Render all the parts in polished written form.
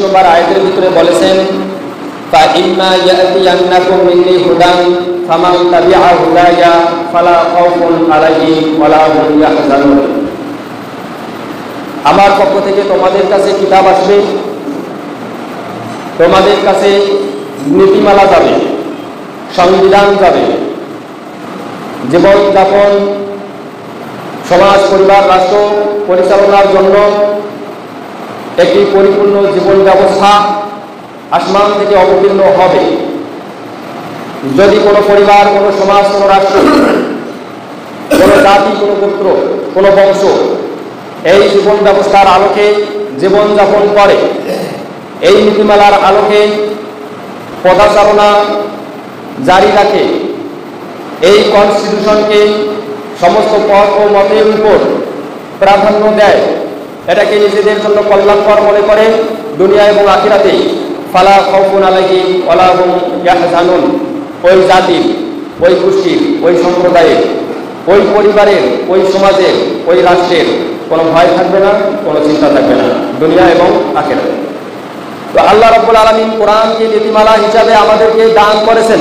নম্বর আয়াতের ভিতরে বলেছেন, فَإِمَّا يَأْتِيَنَّكُم مِّنِّي هُدًى فَمَن تَبِعَ هُدَايَ فَلَا خَوْفٌ عَلَيْهِمْ وَلَا هُمْ يَحْزَنُونَ। আমার পক্ষ থেকে তোমাদের কাছে কিতাব আসবে, তোমাদের কাছে নীতিমালা যাবে, সংবিধান যাবে, জীবনযাপন, সমাজ, পরিবার, রাষ্ট্র পরিচালনার জন্য একটি পরিপূর্ণ জীবন ব্যবস্থা আসমান থেকে অবতীর্ণ হবে। যদি কোনো পরিবার, কোনো সমাজ, কোনো রাষ্ট্র, কোনো জাতি, কোনো গোত্র, কোনো বংশ এই জীবন ব্যবস্থার আলোকে জীবনযাপন করে, এই নীতিমালার আলোকে পদাচারণা জারি রাখে, এই কনস্টিটিউশনকে সমস্ত পথ ও মতের উপর প্রাধান্য দেয়, এটাকে নিজেদের জন্য কল্যাণকর মনে করে দুনিয়া এবং আখিরাতে, ফালা খাউফুন আলাইহিম ওয়ালা হুম ইয়াহজানুন, ওই জাতির, ওই গোষ্ঠীর, ওই সম্প্রদায়ের, ওই পরিবারের, ওই সমাজের, ওই রাষ্ট্রের কোনো ভয় থাকবে না, কোনো চিন্তা থাকবে না দুনিয়া এবং আখিরাতে। তো আল্লাহ রাব্বুল আলামিন কোরআনকে নীতিমালা হিসাবে আমাদেরকে দান করেছেন।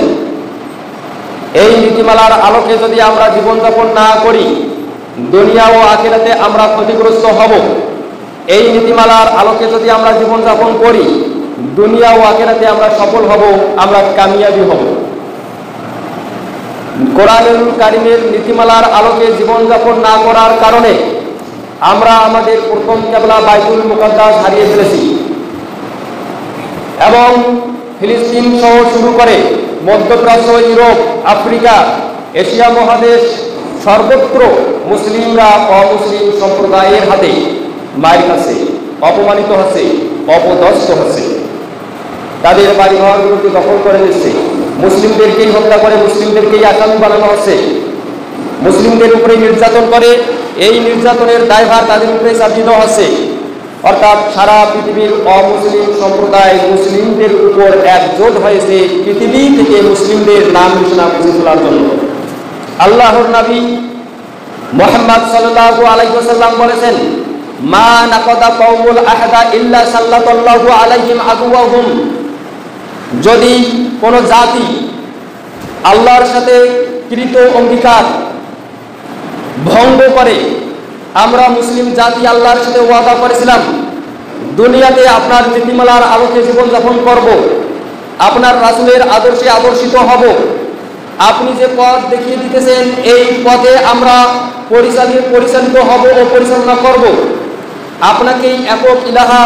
এই নীতিমালার আলোকে যদি আমরা জীবনযাপন না করি, দুনিয়া ও আখিরাতে আমরা ক্ষতিগ্রস্ত হব। এই নীতিমালার আলোকে যদি আমরা জীবনযাপন করি, দুনিয়া ও আখিরাতে আমরা সফল হব, আমরা কামিয়াবি হব। কোরআনুল কারীমের নীতিমালার আলোকে জীবনযাপন না করার কারণে আমরা আমাদের প্রথম কিবলা বাইতুল মুকাদ্দাস হারিয়ে ফেলেছি এবং ফিলিস্তিন সহ শুরু করে মধ্যপ্রাচ্য, ইউরোপ, আফ্রিকা, এশিয়া মহাদেশ সর্বত্র মুসলিমরা অমুসলিম সম্প্রদায়ের হাতে মার খাচ্ছে, অপমানিত হচ্ছে, অপদস্থ হচ্ছে। তাদের বাড়িঘরগুলোকে দখল করে নিচ্ছে, মুসলিমদেরকেই হত্যা করে মুসলিমদেরকেই আসামি বানানো হচ্ছে, মুসলিমদের উপরে নির্যাতন করে, এই নির্যাতনের দায়ভার তাদের উপরে চাপিয়ে দেওয়া হচ্ছে। অর্থাৎ সারা পৃথিবীর অমুসলিম সম্প্রদায় মুসলিমদের উপর একজোট হয়েছে পৃথিবী থেকে মুসলিমদের নাম নিশানা মুছে ফেলার জন্য। আল্লাহর নবী মুহাম্মদ সাল্লাল্লাহু আলাইহি ওয়াসাল্লাম বলেছেন, মা নাকাদা কওমুল আহদা ইল্লা সাল্লাল্লাহু আলাইহিম আদুওয়াহুম। যদি কোনো জাতি আল্লাহর সাথে কৃত অঙ্গীকার ভঙ্গ করে, আমরা মুসলিম জাতি আল্লাহর সাথে ওয়াদা করেছিলাম দুনিয়াতে আপনার নীতিমালার আলোকে জীবনযাপন করব, আপনার রাসূলের আদর্শে আদর্শিত হব, আপনি যে পথ দেখিয়ে দিতেছেন এই পথে আমরা পরিচালিত হব ও পরিচালনা করব। আপনাকেই একক ইলাহা,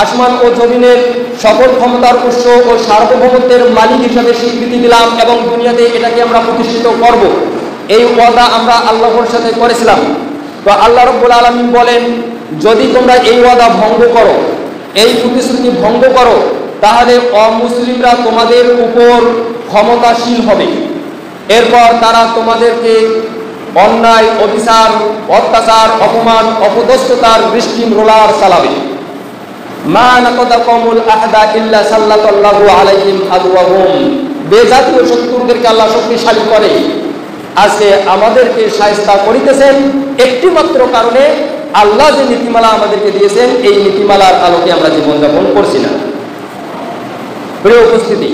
আসমান ও জমিনের সকল ক্ষমতার উৎস ও সার্বভৌমত্বের মালিক হিসাবে স্বীকৃতি দিলাম এবং দুনিয়াতে এটাকে আমরা প্রতিষ্ঠিত করব। এই ওয়াদা আমরা আল্লাহর সাথে করেছিলাম। তো আল্লাহ রাব্বুল আলামিন বলেন, যদি তোমরা এই ওয়াদা ভঙ্গ করো, এই প্রতিশ্রুতি ভঙ্গ করো, তাহলে অমুসলিমরা তোমাদের উপর ক্ষমতাশীল হবে। এরপর তারা তোমাদেরকে অন্যায়, অবিচার, অত্যাচার, অপমান, অপদস্থতার বৃষ্টিম রোলার চালাবে। মা নাকাদা কওমুল আহদা ইল্লা সাল্লাল্লাহু আলাইহিম আদওয়াহুম। বেজাতীয় শত্রুদেরকে আল্লাহ শক্তিশালী করে। আজকে আমাদেরকে শায়েস্তা করিতেছেন একটি মাত্র কারণে, আল্লাহ যে নীতিমালা আমাদেরকে দিয়েছেন এই নীতিমালার আলোকে আমরা জীবনযাপন করছি না। প্রিয় উপস্থিতি,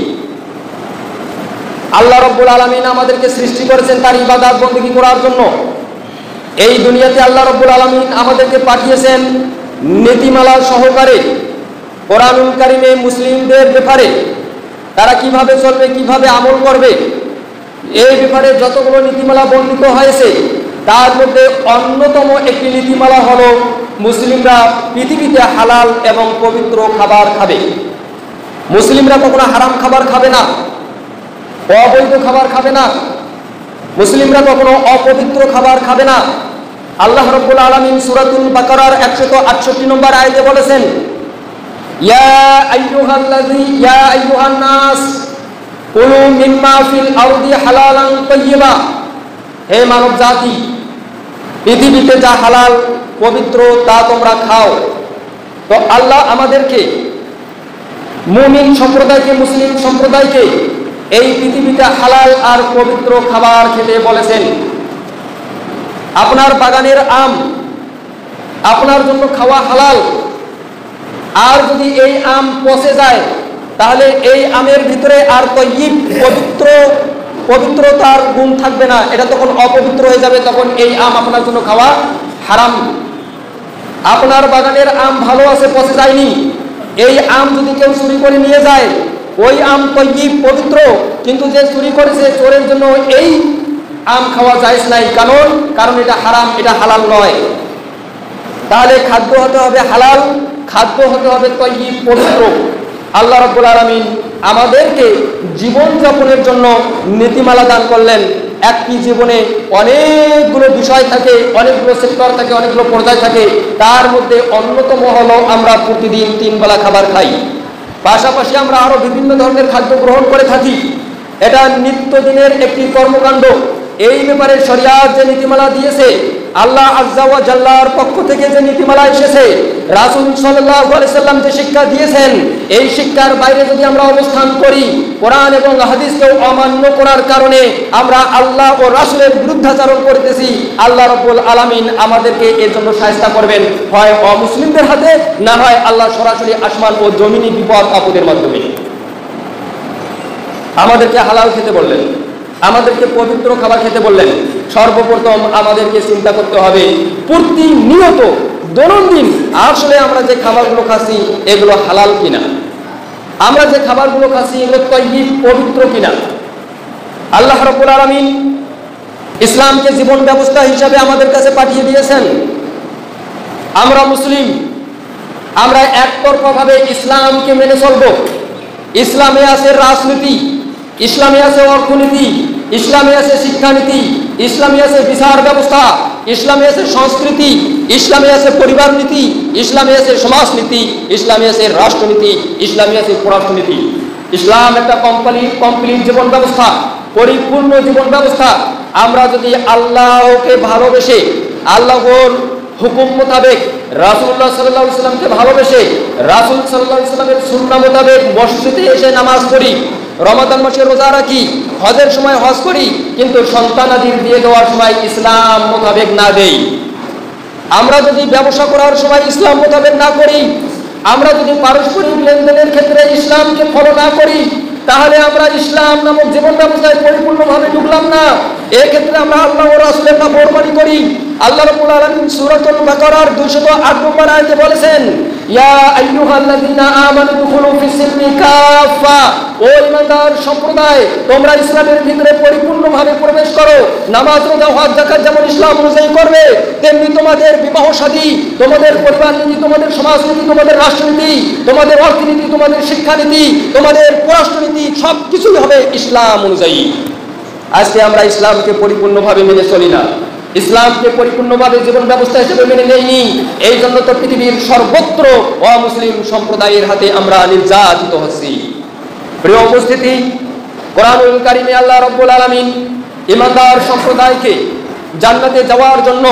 আল্লাহ রাব্বুল আলামিন আমাদেরকে সৃষ্টি করেছেন তার ইবাদত বندگی করার জন্য। এই দুনিয়াতে আল্লাহ রাব্বুল আলামিন আমাদেরকে পাঠিয়েছেন নীতিমালা সহকারে। কোরআনুল কারীমে মুসলিমদের ব্যাপারে তারা কিভাবে চলবে, কিভাবে আমল করবে, এই ব্যাপারে যতগুলো নীতিমালা বর্ণিত হয়েছে তার মধ্যে অন্যতম একটি নীতিমালা হলো মুসলিমরা পৃথিবীতে হালাল এবং পবিত্র খাবার খাবে। মুসলিমরা কখনো হারাম খাবার খাবে না, অবৈধ খাবার খাবে না, মুসলিমরা কখনো অপবিত্র খাবার খাবে না। আল্লাহ রাব্বুল আলামিন সূরাতুল বাকারার 168 নম্বর আয়াতে বলেছেন, ইয়া আইয়ুহান নাস কুলু মিম্মা ফিল আরদি হালালান তাইয়্যিবা। হে মানব জাতি, পৃথিবীতে যা হালাল পবিত্র তা তোমরা খাও। তো আল্লাহ আমাদেরকে, মুমিন সম্প্রদায়কে, মুসলিম সম্প্রদায়কে এই পৃথিবীতে হালাল আর পবিত্র খাবার খেতে বলেছেন। আপনার বাগানের আম আপনার জন্য খাওয়া হালাল, আর যদি এই আম পচে যায় তাহলে এই আমের ভিতরে আর তয়্যিব পবিত্রতার গুণ থাকবে না, এটা তখন অপবিত্র হয়ে যাবে, তখন এই আম আপনার জন্য খাওয়া হারাম। আপনার বাগানের আম ভালো আছে, পচে যায়নি, এই আম যদি কেউ চুরি করে নিয়ে যায়, ওই আম তয়্যিব পবিত্র, কিন্তু যে চুরি করেছে চোরের জন্য এই আম খাওয়া জায়েজ নাই, কারণ এটা হারাম, এটা হালাল নয়। তাহলে খাদ্য হতে হবে হালাল, খাদ্য হতে হবে তয়্যিব পবিত্র। আল্লাহ রাব্বুল আলামিন আমাদেরকে জীবন যাপনের জন্য নীতিমালা দান করলেন। একটি জীবনে অনেকগুলো বিষয় থাকে, অনেকগুলো সেক্টর থাকে, অনেকগুলো পর্যায় থাকে, তার মধ্যে অন্যতম হলো আমরা প্রতিদিন 3 বেলা খাবার খাই। পাশাপাশি আমরা আরো বিভিন্ন ধরনের খাদ্য গ্রহণ করে থাকি, এটা নিত্যদিনের একটি কর্মকাণ্ড। এই ব্যাপারে শরিয়াত যে নীতিমালা দিয়েছে, আল্লাহ আজ্জা ওয়া জাল্লার পক্ষ থেকে যে নীতিমালা এসেছে, রাসূল সাল্লাল্লাহু আলাইহি সাল্লাম যে শিক্ষা দিয়েছেন, এই শিক্ষার বাইরে যদি আমরা অবস্থান করি, কোরআন এবং হাদিসকে অমান্য করার কারণে আমরা আল্লাহ ও রাসূলের বিরুদ্ধাচরণ করতেছি, আল্লাহ রাব্বুল আলামিন আমাদেরকে এর জন্য শায়েস্তা করবেন, হয় অমুসলিমদের হাতে, না হয় আল্লাহ সরাসরি আসমান ও জমিনি বিপদ আপদের মাধ্যমে। আমাদেরকে হালাল খেতে বললেন, আমাদেরকে পবিত্র খাবার খেতে বললেন। সর্বপ্রথম আমাদেরকে চিন্তা করতে হবে প্রতিনিয়ত দৈনন্দিন আসলে আমরা যে খাবারগুলো খাচ্ছি এগুলো হালাল কিনা, আমরা যে খাবারগুলো খাচ্ছি এগুলো তয়্যিব পবিত্র কিনা। আল্লাহ রাব্বুল আলামিন ইসলামকে জীবন ব্যবস্থা হিসাবে আমাদের কাছে পাঠিয়ে দিয়েছেন। আমরা মুসলিম, আমরা একতরফাভাবে ইসলামকে মেনে চলব। ইসলামে আছে রাজনীতি, ইসলামে আছে অর্থনীতি, ইসলামে আছে শিক্ষানীতি, ইসলামে আছে বিচার ব্যবস্থা, ইসলামে আছে সংস্কৃতি, ইসলামে আছে পরিবার নীতি, ইসলামে আছে সমাজনীতি, ইসলামে আছে রাষ্ট্রনীতি, ইসলামে আছে পররাষ্ট্রনীতি। ইসলাম একটা কমপ্লিট জীবন ব্যবস্থা, পরিপূর্ণ জীবন ব্যবস্থা। আমরা যদি আল্লাহকে ভালোবেসে, আল্লাহর হুকুম মোতাবেক, রাসূলুল্লাহ সাল্লাল্লাহু আলাইহি সাল্লামকে ভালোবেসে, রাসূল সাল্লাল্লাহু আলাইহি সাল্লামের সুন্নাহ মোতাবেক মসজিদে এসে নামাজ পড়ি, রমাদান মাসে রোজা রাখি, হজের সময় হজ করি, কিন্তু সন্তানাদির দিয়ে দেওয়ার সময় ইসলাম মোতাবেক না দেই, আমরা যদি ব্যবসা করার সময় ইসলাম মোতাবেক না করি, আমরা যদি পারস্পরিক লেনদেনের ক্ষেত্রে ইসলামকে ফলো না করি, তাহলে আমরা ইসলাম নামক জীবন ব্যবস্থায় পরিপূর্ণভাবে ঢুকলাম না। এক্ষেত্রে আমরা আল্লাহ ও রাসূলের নাফরমানি করি। আল্লাহ রাব্বুল আলামিন সূরাতুল বাকারার 208 নম্বর আয়াতে বলেছেন, ইয়া আইয়ুহাল্লাযীনা আমানু দুখুলু ফিস-সিলমি কাফা, ও ঈমানদার সম্প্রদায়, তোমরা ইসলামের ভিতরে পরিপূর্ণভাবে প্রবেশ করো। নামাজ, রোজা, হজ, যাকাত যেমন ইসলাম অনুযায়ী করবে, তেমনি তোমাদের বিবাহ শাদী, তোমাদের পরিবার নীতি, তোমাদের সমাজনীতি, তোমাদের রাষ্ট্রনীতি, তোমাদের অর্থনীতি, তোমাদের শিক্ষানীতি, তোমাদের পররাষ্ট্রনীতি সবকিছুই হবে ইসলাম অনুযায়ী। আজকে আমরা ইসলামকে পরিপূর্ণভাবে মেনে চলি না, ইসলামকে পরিপূর্ণভাবে জীবন ব্যবস্থা হিসেবে মেনে নেইনি। এই জন্য তো পৃথিবীর সর্বত্র অমুসলিম সম্প্রদায়ের হাতে আমরা নির্যাতিত হচ্ছি। প্রিয় উপস্থিতি, কোরআনুল কারীমে আল্লাহ রাব্বুল আলামিন ঈমানদার সম্প্রদায়কে জান্নাতে যাওয়ার জন্য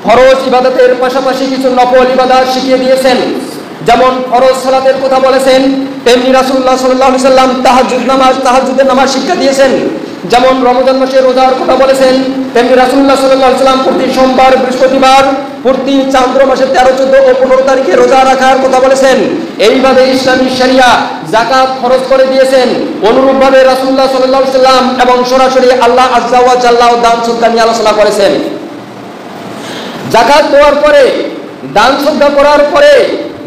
ফরজ ইবাদতের পাশাপাশি কিছু নফল ইবাদত শিখিয়ে দিয়েছেন। যেমন ফরজ সালাতের কথা বলেছেন, তেমনি রাসূলুল্লাহ সাল্লাল্লাহু আলাইহি সাল্লাম তাহাজ্জুদের নামাজ শিক্ষা দিয়েছেন। যেমন রমজান মাসে রোজার কথা বলেছেন, তেমনি রাসূলুল্লাহ সাল্লাল্লাহু আলাইহি সাল্লাম প্রতি সোমবার, বৃহস্পতিবার, প্রতি চান্দ্র মাসের 13, 14 ও 15 তারিখে রোজা রাখার কথা বলেছেন। এইভাবে ইসলামী শরিয়া যাকাত ফরজ করে দিয়েছেন। অনুরূপভাবে রাসূলুল্লাহ সাল্লাল্লাহু আলাইহি সাল্লাম এবং সরাসরি আল্লাহ আজ্জা ওয়া জাল্লা দান সদকা নিয়ে আলোচনা করেছেন। যাকাত দেওয়ার পরে, দান সদকা করার পরে,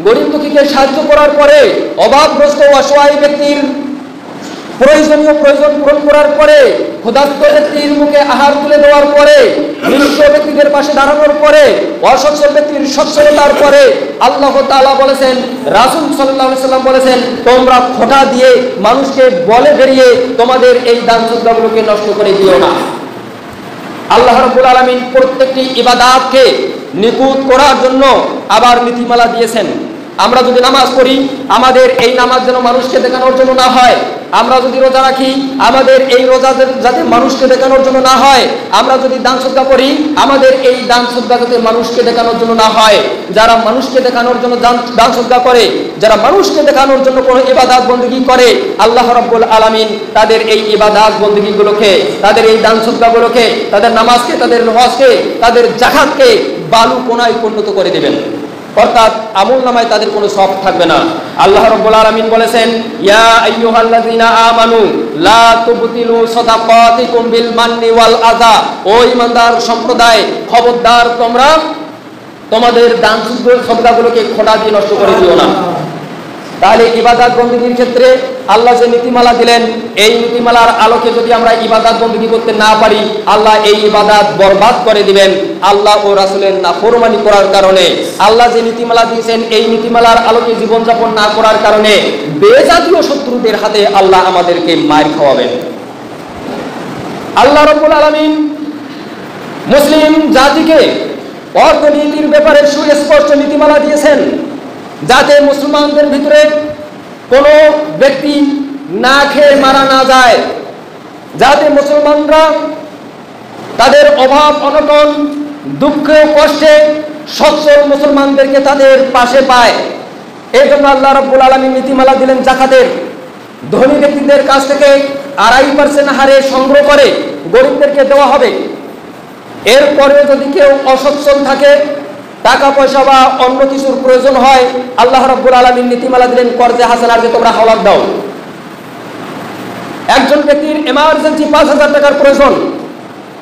গরিব দুঃখীকে সাহায্য করার পরে, অভাবগ্রস্ত অসহায় ব্যক্তির প্রয়োজন পূরণ করার পরে, ক্ষুধার্ত ব্যক্তির মুখে আহার তুলে দেওয়ার পরে, নিঃস্ব ব্যক্তিদের পাশে দাঁড়ানোর পরে, অসচ্ছল ব্যক্তির সচ্ছলতার পরে আল্লাহ তাআলা বলেছেন, রাসূল সাল্লাল্লাহু আলাইহি সাল্লাম বলেছেন, তোমরা খোঁটা দিয়ে মানুষকে বলে বেরিয়ে তোমাদের এই দান সদকাগুলোকে নষ্ট করে দিও না। আল্লাহ রাব্বুল আলামিন প্রত্যেকটি ইবাদতকে নিখুঁত করার জন্য আবার নীতিমালা দিয়েছেন। আমরা যদি নামাজ পড়ি, আমাদের এই নামাজ যেন মানুষকে দেখানোর জন্য না হয়। আমরা যদি রোজা রাখি, আমাদের এই রোজা যাতে মানুষকে দেখানোর জন্য না হয়। আমরা যদি দান সদকা করি, আমাদের এই দান সদকা যাতে মানুষকে দেখানোর জন্য না হয়। যারা মানুষকে দেখানোর জন্য দান সদকা করে, যারা মানুষকে দেখানোর জন্য কোনো ইবাদত বندگی করে, আল্লাহ রাব্বুল আলামিন তাদের এই ইবাদত বندگیগুলোকে, তাদের এই দান সদকাগুলোকে, তাদের নামাজকে, তাদের হজকে, তাদের যাকাতকে বালু কোনায় পরিণত করে দিবেন। অর্থাৎ আমলনামায় তাদের কোনো সওয়াব থাকবে না। আল্লাহ রাব্বুল আলামিন বলেছেন, ইয়া আইয়ুহাল্লাযীনা আমানু লা তুবতিলু সাদাকাতিকুম বিল মান্নি ওয়াল আযা। ও ঈমানদার সম্প্রদায়, খবরদার তোমরা তোমাদের দান সদকাগুলোকে খোঁটা দিয়ে নষ্ট করে দিও না। তাহলে ইবাদত বন্দেগীর ক্ষেত্রে আল্লাহ যে নীতিমালা দিলেন, এই নীতিমালার আলোকে যদি আমরা ইবাদত বন্দেগী করতে না পারি, আল্লাহ এই ইবাদত বরবাদ করে দিবেন। আল্লাহ ও রাসূলের নাফরমানি করার কারণে, আল্লাহ যে নীতিমালা দিয়েছেন এই নীতিমালার আলোকে জীবনযাপন না করার কারণে বেজাতীয় শত্রুদের হাতে আল্লাহ আমাদেরকে মার খাওয়াবেন। আল্লাহ রাব্বুল আলামিন মুসলিম জাতিকে অর্থনীতির ব্যাপারে সুস্পষ্ট নীতিমালা দিয়েছেন, যাতে মুসলমানদের ভিতরে কোনো ব্যক্তি না খেয়ে মারা না যায়, যাতে মুসলমানরা তাদের অভাব অনটন দুঃখে কষ্টে সচ্ছল মুসলমানদেরকে তাদের পাশে পায়। এই জন্য আল্লাহ রাব্বুল আলামিন নীতিমালা দিলেন যাকাতের। ধনী ব্যক্তিদের কাছ থেকে 2.5% হারে সংগ্রহ করে গরিবদেরকে দেওয়া হবে। এরপরে যদি কেউ অসচ্ছল থাকে, টাকা পয়সা বা অন্য কিছুর প্রয়োজন হয়, আল্লাহ রাব্বুল আলামিন নীতিমালা দিলেন কর্জে হাসানার যে তোমরা হাওলাত দাও। একজন ব্যক্তির এমার্জেন্সি 5,000 টাকার প্রয়োজন,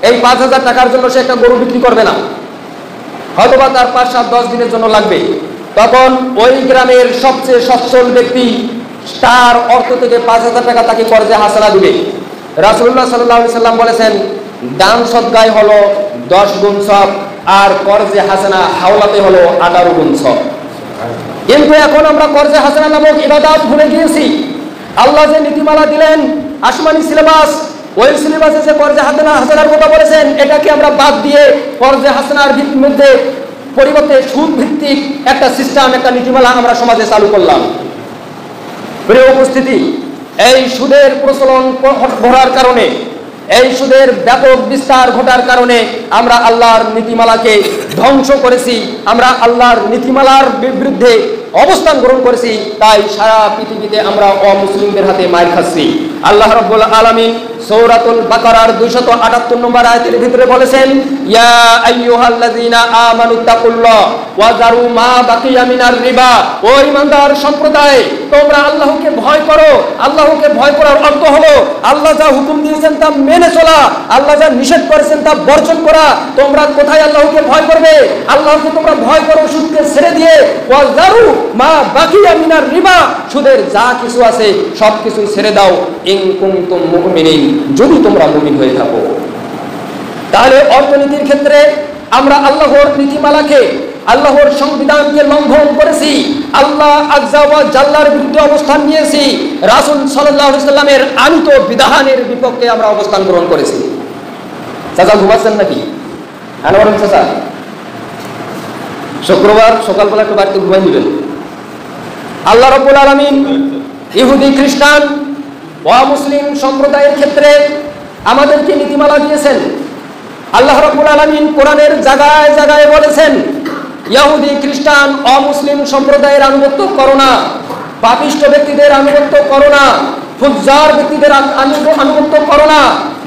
এই 5,000 টাকার জন্য সে একটা গরু বিক্রি করবে না, হয়তোবা তার 5-7-10 দিনের জন্য লাগবে। তখন ওই গ্রামের সবচেয়ে সচ্ছল ব্যক্তি তার অর্থ থেকে 5,000 টাকা তাকে কর্জে হাসানা দিবে। রাসূলুল্লাহ সাল্লাল্লাহু আলাইহি সাল্লাম বলেছেন, দান সদকায় হলো 10 গুণ সওয়াব, আর কর্জে হাসানা হাওলাতে হলো 18 গুণ সওয়াব। কিন্তু এখন আমরা কর্জে হাসানা নামক ইবাদত ভুলে গিয়েছি। আল্লাহ যে নীতিমালা দিলেন আসমানি সিলেবাস, ওই সিলেবাসে যে কর্জে হাসানার কথা বলেছেন, এটাকে আমরা বাদ দিয়ে কর্জে হাসানার মধ্যে পরিবর্তে সুদ ভিত্তিক একটা সিস্টেম, একটা নীতিমালা আমরা সমাজে চালু করলাম। প্রিয় উপস্থিতি, এই সুদের প্রচলন ঘটার কারণে, এই সুদের ব্যাপক বিস্তার ঘটার কারণে আমরা আল্লাহর নীতিমালাকে ধ্বংস করেছি, আমরা আল্লাহর নীতিমালার বিরুদ্ধে অবস্থান গ্রহণ করেছি। তাই সারা পৃথিবীতে আমরা অমুসলিমদের হাতে মার খাচ্ছি। আল্লাহ রাব্বুল আলামিন সূরাতুল বাকারার 278 নম্বর আয়াতের ভিতরে বলেছেন, ইয়া আইয়ুহাল্লাযীনা আমানুত্তাকুল্লাহ ওয়া যারু মা বাকিয়া মিনার রিবা। ও ঈমানদার সম্প্রদায়, তোমরা আল্লাহকে ভয় করো। আল্লাহকে ভয় করার অর্থ হলো আল্লাহ যা হুকুম দিয়েছেন তা মেনে চলা, আল্লাহ যা নিষেধ করেছেন তা বর্জন করা। তোমরা কোথায় আল্লাহকে ভয় করবে? আল্লাহকে তোমরা ভয় করো সুদকে ছেড়ে দিয়ে। ওয়া যারু মা বাকিয়া মিনার রিবা, সুদের যা কিছু আছে সব কিছু ছেড়ে দাও। ইন কুনতুম মুমিনিন, যদি তোমরা মুমিন হয়ে থাকো। তাহলে অর্থনীতির ক্ষেত্রে আমরা আল্লাহর নীতিমালাকে, আল্লাহর সংবিধানকে লঙ্ঘন করেছি, আল্লাহ আযজা ওয়া জাল্লার বিরুদ্ধে অবস্থান নিয়েছি, রাসূল সাল্লাল্লাহু আলাইহি সাল্লামের আনিত বিধানের বিপক্ষে আমরা অবস্থান গ্রহণ করেছি। চাচা ঘুমাচ্ছেন নাকি? আনোয়ার চাচা, শুক্রবার সকালবেলা একটু বাড়িতে ঘুমাই দিবেন। আল্লাহ রাব্বুল আলামিন ইহুদি খ্রিস্টান অমুসলিম সম্প্রদায়ের ক্ষেত্রে আমাদেরকে নীতিমালা দিয়েছেন। আল্লাহ রাব্বুল আলামিন কোরআনের জায়গায় জায়গায় বলেছেন, ইহুদি খ্রিস্টান অমুসলিম সম্প্রদায়ের আনুগত্য করো না, পাপিষ্ঠ ব্যক্তিদের আনুগত্য করো না, ফুজ্জার ব্যক্তিদের আনুগত্য করো না,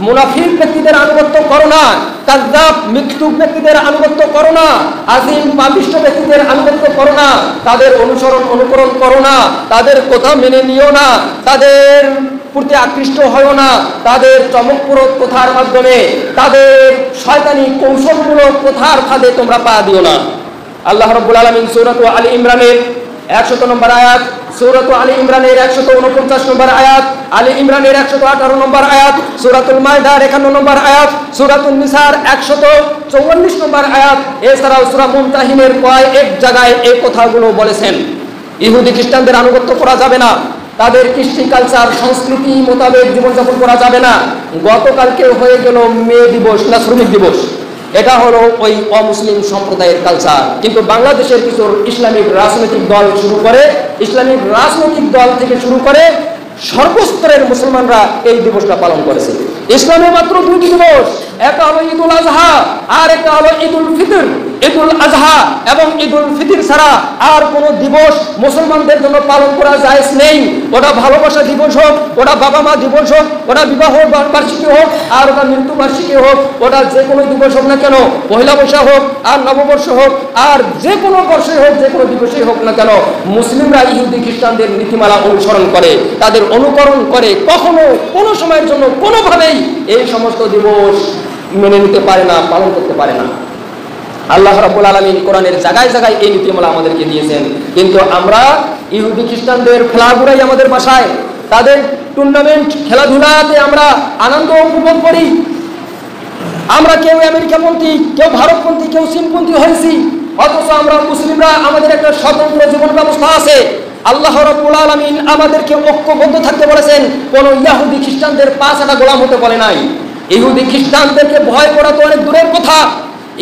মুনাফিক ব্যক্তিদের আনুগত্য করো না, কাযযাব মৃত্যু ব্যক্তিদের আনুগত্য করো না, আজিম পাপিষ্ঠ ব্যক্তিদের আনুগত্য করো না, তাদের অনুকরণ করো না, তাদের কথা মেনে নিও না, তাদের প্রতি আকৃষ্ট হয় না, তাদের চমকপ্রদ কথার মাধ্যমে, তাদের শয়তানি কৌশলমূলক কথার ফাঁদে তোমরা পা দিও না। আল্লাহ রাব্বুল আলামিন সূরা আলী ইমরানের 100 নম্বর আয়াত, সূরা আলী ইমরানের 149 নম্বর আয়াত, আলী ইমরানের 118 নম্বর আয়াত, সূরাতুল মাইদার 51 নম্বর আয়াত, সূরাতুন নিসার 144 নম্বর আয়াত, এছাড়াও সূরা মুমতাহিনের কয়েক জায়গায় এই কথাগুলো বলেছেন। ইহুদি খ্রিস্টানদের আনুগত্য করা যাবে না, তাদের কৃষ্টি কালচার সংস্কৃতি মোতাবেক জীবনযাপন করা যাবে না। গতকালকে হয়ে গেল মে দিবস না শ্রমিক দিবস, এটা হলো ওই অমুসলিম সম্প্রদায়ের কালচার। কিন্তু বাংলাদেশের কিছু ইসলামিক রাজনৈতিক দল শুরু করে, ইসলামিক রাজনৈতিক দল থেকে শুরু করে সর্বস্তরের মুসলমানরা এই দিবসটা পালন করেছে। ইসলামে মাত্র 2টি দিবস, একটা হলো ঈদুল আজহা আর একটা হলো ঈদুল ফিতর। ঈদুল আজহা এবং ঈদুল ফিতর ছাড়া আর কোনো দিবস মুসলমানদের জন্য পালন করা জায়েজ নেই। ওটা ভালোবাসা দিবস হোক, ওটা বাবা মা দিবস হোক, ওটা বিবাহ বার্ষিকী হোক, আর ওটা মৃত্যু বার্ষিকী হোক, ওটা যে কোনো দিবস হোক না কেন, পয়লা বৈশাখ হোক আর নববর্ষ হোক আর যে কোনো বর্ষে হোক, যে কোনো দিবসেই হোক না কেন, মুসলিমরা ইহুদি খ্রিস্টানদের নীতিমালা অনুসরণ করে, তাদের অনুকরণ করে, কখনো কোনো সময়ের জন্য কোনোভাবেই এই সমস্ত দিবস মেনে নিতে পারে না, পালন করতে পারে না। আল্লাহ রাব্বুল আলামিন কোরআনের জায়গায় জায়গায় এই নীতিমালা আমাদেরকে দিয়েছেন, কিন্তু আমরা ইহুদি খ্রিস্টানদের খেলাধুলাই আমাদের বাসায়, তাদের টুর্নামেন্ট খেলাধুলাতে আমরা আনন্দ উপভোগ করি। আমরা কেউ আমেরিকাপন্থী, কেউ ভারতপন্থী, কেউ চীনপন্থী হয়েছি, অথচ আমরা মুসলিমরা আমাদের একটা স্বতন্ত্র জীবন ব্যবস্থা আছে। আল্লাহ রাব্বুল আলামিন আমাদেরকে ঐক্যবদ্ধ থাকতে বলেছেন, কোন ইহুদি খ্রিস্টানদের পাঁচটা গোলাম হতে বলে নাই। ইহুদি খ্রিস্টানদেরকে ভয় করা তো অনেক দূরের কথা,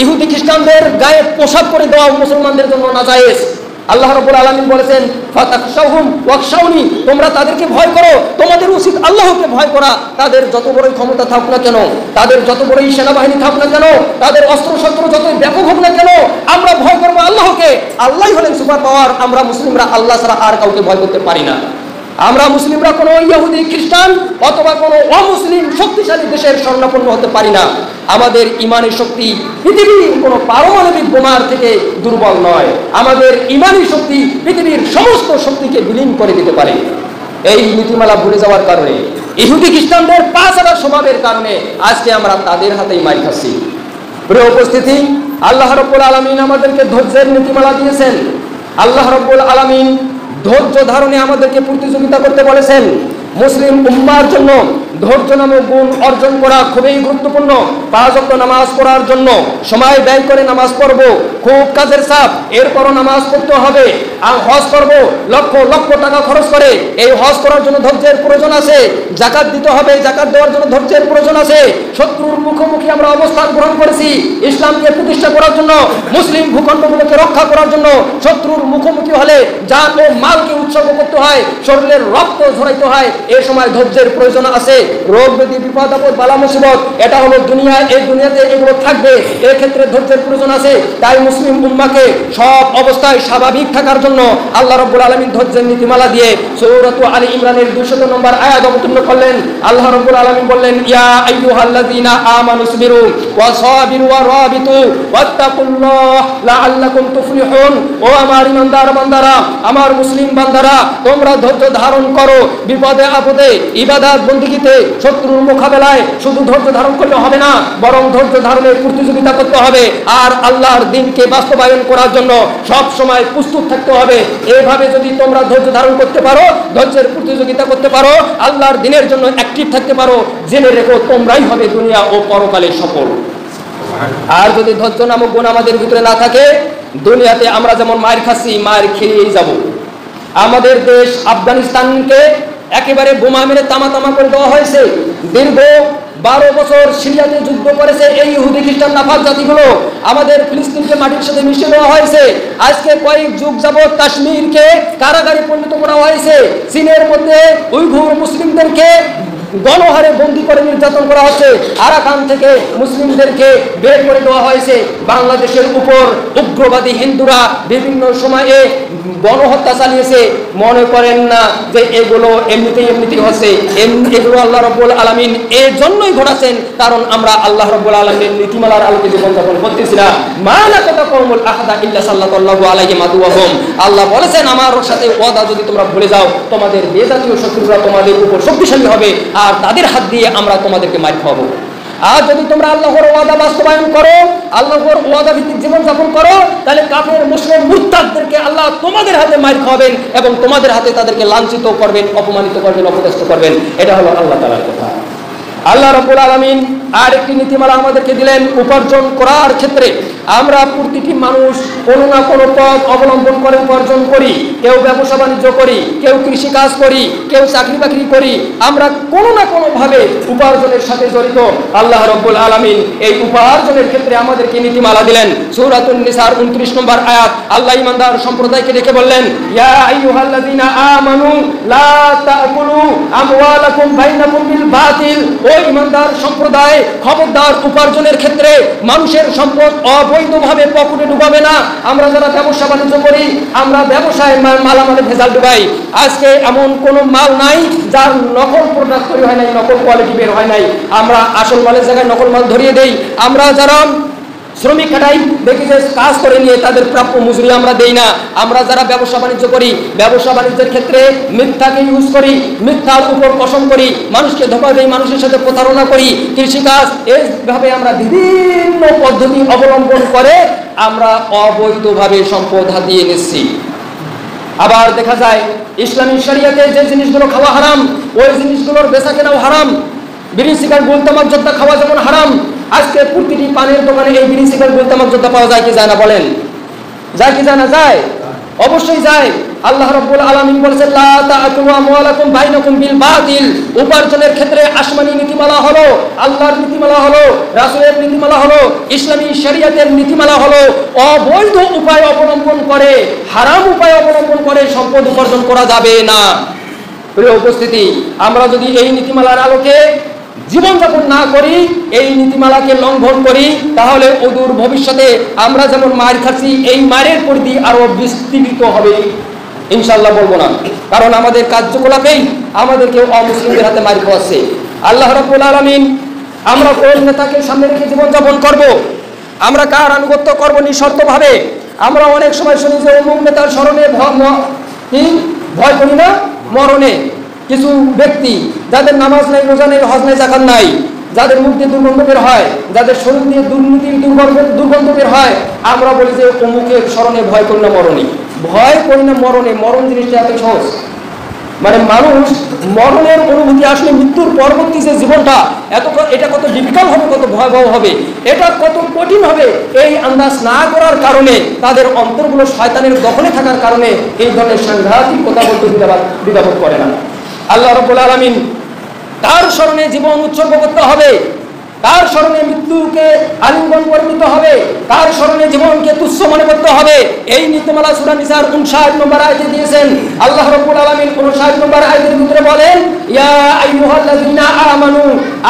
ইহুদি খ্রিস্টানদের গায়ে পোশাক করে দেওয়া মুসলমানদের জন্য নাজায়েজ। আল্লাহ রাব্বুল আলামিন বলেছেন, ফাতাখশাহুম ওয়াখশাউনি, তোমরা তাদেরকে ভয় করো, তোমাদের উচিত আল্লাহকে ভয় করা। তাদের যত বড়ই ক্ষমতা থাকুক না কেন, তাদের যত বড়ই সেনাবাহিনী থাকুক না কেন, তাদের অস্ত্রশস্ত্র যতই ব্যাপক হোক না কেন, আমরা ভয় করবো আল্লাহকে। আল্লাহই হলেন সুপার পাওয়ার। আমরা মুসলিমরা আল্লাহ ছাড়া আর কাউকে ভয় করতে পারি না। আমরা মুসলিমরা কোনো ইহুদি খ্রিস্টান অথবা কোনো অমুসলিম শক্তিশালী দেশের স্বর্ণাপন্ন হতে পারি না। আমাদের ইমানের শক্তি পৃথিবীর কোনো পারমাণবিক বোমার থেকে দুর্বল নয়। আমাদের ইমানি শক্তি পৃথিবীর সমস্ত শক্তিকে বিলীন করে দিতে পারে। এই নীতিমালা ভুলে যাওয়ার কারণে, ইহুদি খ্রিস্টানদের পাঁচটা স্বভাবের কারণে আজকে আমরা তাদের হাতেই মার খাচ্ছি। প্রিয় উপস্থিতি, আল্লাহ রাব্বুল আলামিন আমাদেরকে ধৈর্যের নীতিমালা দিয়েছেন। আল্লাহ রাব্বুল আলামিন ধৈর্য ধারণে আমাদেরকে প্রতিযোগিতা করতে বলেছেন। মুসলিম উম্মার জন্য ধৈর্য নামক গুণ অর্জন করা খুবই গুরুত্বপূর্ণ। 5 ওয়াক্ত নামাজ পড়ার জন্য সময় ব্যয় করে নামাজ পড়ব, খুব কাজের চাপ, এরপরও নামাজ পড়তে হবে। আর হজ করব, লক্ষ লক্ষ টাকা খরচ করে, এই হজ করার জন্য ধৈর্যের প্রয়োজন আছে। যাকাত দিতে হবে, যাকাত দেওয়ার জন্য ধৈর্যের প্রয়োজন আছে। শত্রুর মুখোমুখি আমরা অবস্থান গ্রহণ করেছি ইসলামকে প্রতিষ্ঠা করার জন্য, মুসলিম ভূখণ্ডগুলোকে রক্ষা করার জন্য। শত্রুর মুখোমুখি হলে জান ও মালকে উৎসর্গ করতে হয়, শরীরের রক্ত ঝরাইতে হয়, এই সময় ধৈর্যের প্রয়োজন আছে। রোগ ব্যাধি বিপদ আপদ বালা মুসিবত, এটা হলো দুনিয়া, এই দুনিয়াতে এগুলো থাকবে, এই ক্ষেত্রে ধৈর্যের প্রয়োজন আছে। তাই মুসলিম উম্মাহকে সব অবস্থায় স্বাভাবিক থাকার জন্য আল্লাহ রাব্বুল আলামিন ধৈর্যের নীতিমালা দিয়ে সূরা আলী ইমরানের 200 নম্বর আয়াত অবতীর্ণ করলেন। আল্লাহ রাব্বুল আলামিন বললেন, ইয়া আইয়ুহাল্লাযীনা আমানু সবিরু ওয়া সাবিরু ওয়া রাবিতু ওয়াত্তাকুল্লাহ লাআল্লাকুম তুফলিহুন। ও আমার ঈমানদার বান্দারা, আমার মুসলিম বান্দারা, তোমরা ধৈর্য ধারণ করো, বিপদে আপদে, ইবাদত বন্দেগীতে, শত্রুর মোকাবেলায় শুধু ধৈর্য ধারণ করলে হবে না, বরং ধৈর্য ধারণের প্রতিযোগিতা করতে হবে। আর আল্লাহর দ্বীনকে বাস্তবায়ন করার জন্য সব সময় প্রস্তুত থাকতে হবে। এইভাবে যদি তোমরা ধৈর্য ধারণ করতে পারো, ধৈর্যের প্রতিযোগিতা করতে পারো, আল্লাহর দ্বীনের জন্য অ্যাক্টিভ থাকতে পারো, জেনে রেখো তোমরাই হবে দুনিয়া ও পরকালে সফল। আর যদি ধৈর্য নামক গুণ আমাদের ভিতরে না থাকে, দুনিয়াতে আমরা যেমন মার খাচ্ছি, মার খেয়েই যাব। আমাদের দেশ আফগানিস্তানকে একেবারে বোমা মেরে তামা তামা করে দেওয়া হয়েছে। দীর্ঘ 12 বছর সিরিয়াতে যুদ্ধ করেছে এই ইহুদি খ্রিস্টান নাফাক জাতিগুলো। আমাদের ফিলিস্তিনকে মাটির সাথে মিশিয়ে দেওয়া হয়েছে। আজকে কয়েক যুগ যাবৎ কাশ্মীরকে কারাগারে পরিণত করা হয়েছে। চীনের মধ্যে উইঘুর মুসলিমদেরকে গণহারে বন্দী করে নির্যাতন করা হচ্ছে। আরাকান থেকে মুসলিমদেরকে বের করে দেওয়া হয়েছে। বাংলাদেশের উপর উগ্রবাদী হিন্দুরা বিভিন্ন সময়ে গণহত্যা চালিয়েছে। মনে করেন না যে এগুলো এমনিতেই হচ্ছে, এগুলো আল্লাহ রাব্বুল আলামিন এর জন্যই ঘটাচ্ছেন, কারণ আমরা আল্লাহ রাব্বুল আলামিনের নীতিমালার আলোকে জীবনযাপন করতেছি না। মালাকাতা কওমুল আহাদা ইল্লা সাল্লাল্লাহু আলাইহি মাদুয়াহুম। আল্লাহ বলেছেন, আমার সাথে ওয়াদা যদি তোমরা ভুলে যাও, তোমাদের বেজাতীয় শত্রুরা তোমাদের উপর শক্তিশালী হবে, আর তাদের হাত দিয়ে আমরা তোমাদেরকে মার খাওয়াবো। আর যদি তোমরা আল্লাহর ওয়াদা বাস্তবায়ন করো, আল্লাহর ওয়াদা ভিত্তিক জীবন যাপন করো, তাহলে কাফের মুশরিক মুরতাদদেরকে আল্লাহ তোমাদের হাতে মার খাওয়াবেন এবং তোমাদের হাতে তাদেরকে লাঞ্ছিত করবেন, অপমানিত করবেন, অপদস্থ করবেন। এটা হলো আল্লাহ তাআলার কথা। আল্লাহ রাব্বুল আলামিন আরেকটি নীতিমালা আমাদেরকে দিলেন উপার্জন করার ক্ষেত্রে। আমরা প্রতিটি মানুষ কোনো না কোনো পথ অবলম্বন করে উপার্জন করি। কেউ ব্যবসা বাণিজ্য করি, কেউ কৃষি কাজ করি, কেউ চাকরি বাকরি করি। আমরা কোনো না কোনোভাবে উপার্জনের সাথে জড়িত। আল্লাহ রাব্বুল আলামিন এই উপার্জনের ক্ষেত্রে আমাদেরকে নীতিমালা দিলেন। সূরাতুন নিসার 29 নম্বর আয়াত আল্লাহ ঈমানদার সম্প্রদায়কে ডেকে বললেন, ইয়া আইয়ুহাল্লাযীনা আমানু লা তাকুলু আমওয়ালাকুম বাইনাকুম বিল বাতিল। ও ওই ইমানদার সম্প্রদায় খবরদার উপার্জনের ক্ষেত্রে মানুষের সম্পদ অবৈধভাবে পকেটে ডুবাবে না। আমরা যারা ব্যবসা বাণিজ্য করি, আমরা ব্যবসায় মালামালে ভেজাল ডুবাই। আজকে এমন কোনো মাল নাই যার নকল প্রোডাক্ট তৈরি হয় নাই, নকল কোয়ালিটি বের হয় নাই। আমরা আসল মালের জায়গায় নকল মাল ধরিয়ে দেই। আমরা যারা শ্রমিক খাটাই, দেখি যে কাজ করে নিয়ে তাদের প্রাপ্য মজুরি আমরা দেই না। আমরা যারা ব্যবসা বাণিজ্য করি, ব্যবসা বাণিজ্যের ক্ষেত্রে মিথ্যাকে ইউজ করি, মিথ্যার উপর কসম করি, মানুষকে ধোঁকা দেই, মানুষের সাথে প্রতারণা করি। কৃষিকাজ এইভাবে আমরা বিভিন্ন পদ্ধতি অবলম্বন করে আমরা অবৈধভাবে সম্পদ হাতিয়ে নিচ্ছি। আবার দেখা যায় ইসলামী শরিয়াতে যে জিনিসগুলো খাওয়া হারাম, ওই জিনিসগুলোর বেচা কেনাও হারাম। বিড়ি সিগারেট গোল তামাক জর্দা খাওয়া যেমন হারাম, আজকে প্রতিটি পানের দোকানে এই বিড়ি সিগারেট গোল তামাক জর্দা পাওয়া যায় কি যায় না বলেন? যায় কি যায় না? যায়, অবশ্যই যায়। আল্লাহ রাব্বুল আলামিন বলেছেন লা তাআকুলু আমওয়ালাকুম বাইনাকুম বিল বাতিল। উপার্জনের ক্ষেত্রে আসমানি নীতিমালা হলো, আল্লাহর নীতিমালা হলো, রাসূলের নীতিমালা হলো, ইসলামী শরিয়াতের নীতিমালা হলো অবৈধ উপায় অবলম্বন করে, হারাম উপায় অবলম্বন করে সম্পদ উপার্জন করা যাবে না। প্রিয় উপস্থিতি, আমরা যদি এই নীতিমালার আলোকে জীবনযাপন না করি, এই নীতিমালাকে লঙ্ঘন করি, তাহলে অদূর ভবিষ্যতে আমরা যেমন মার খাচ্ছি, এই মারের পরিধি আরো বিস্তৃত হবে ইনশাআল্লাহ। বলবো না, কারণ আমাদের কার্যকলাপেই আমাদেরকে অমুসলিমদের হাতে মার খাওয়াচ্ছে। আল্লাহ রাব্বুল আলামিন, আমরা কোন নেতাকে সামনে রেখে জীবনযাপন করব, আমরা কার আনুগত্য করব নিঃশর্তভাবে। আমরা অনেক সময় শুনি যে অমুক নেতার স্মরণে ভয় করি না মরণে। কিছু ব্যক্তি যাদের নামাজ নাই, রোজা নেই, হজ নাই, যাকাত নাই, যাদের মুখ দিয়ে দুর্গন্ধ বের হয়, যাদের শরীর দিয়ে দুর্নীতির দুর্গন্ধ বের হয়, আমরা বলি যে অমুকের স্মরণে ভয় করি না মরণে। ভয় করি না মরণে, মরণ জিনিসটা এত সহজ। মানে মানুষ মরণের অনুভূতি আসলে মৃত্যুর পরবর্তী যে জীবনটা এটা কত ডিফিকাল্ট হবে, কত ভয়াবহ হবে, এটা কত কঠিন হবে, এই আন্দাজ না করার কারণে, তাদের অন্তরগুলো শয়তানের দখলে থাকার কারণে এই ধরনের সাংঘাতিক কথা বলতে দ্বিধাবোধ করে না। আল্লাহ রাব্বুল আলামিন তার স্মরণে জীবন উৎসর্গ করতে হবে, তার স্মরণে মৃত্যুকে আলিঙ্গন করে নিতে হবে, তার স্মরণে জীবনকে তুচ্ছ মনে করতে হবে। এই নীতিমালা সূরা নিসার 59 নম্বর আয়াতে দিয়েছেন। আল্লাহ রাব্বুল আলামিন 59 নম্বর আয়াতের ভিতরে বলেন, ইয়া আইয়ুহাল্লাযীনা আমানু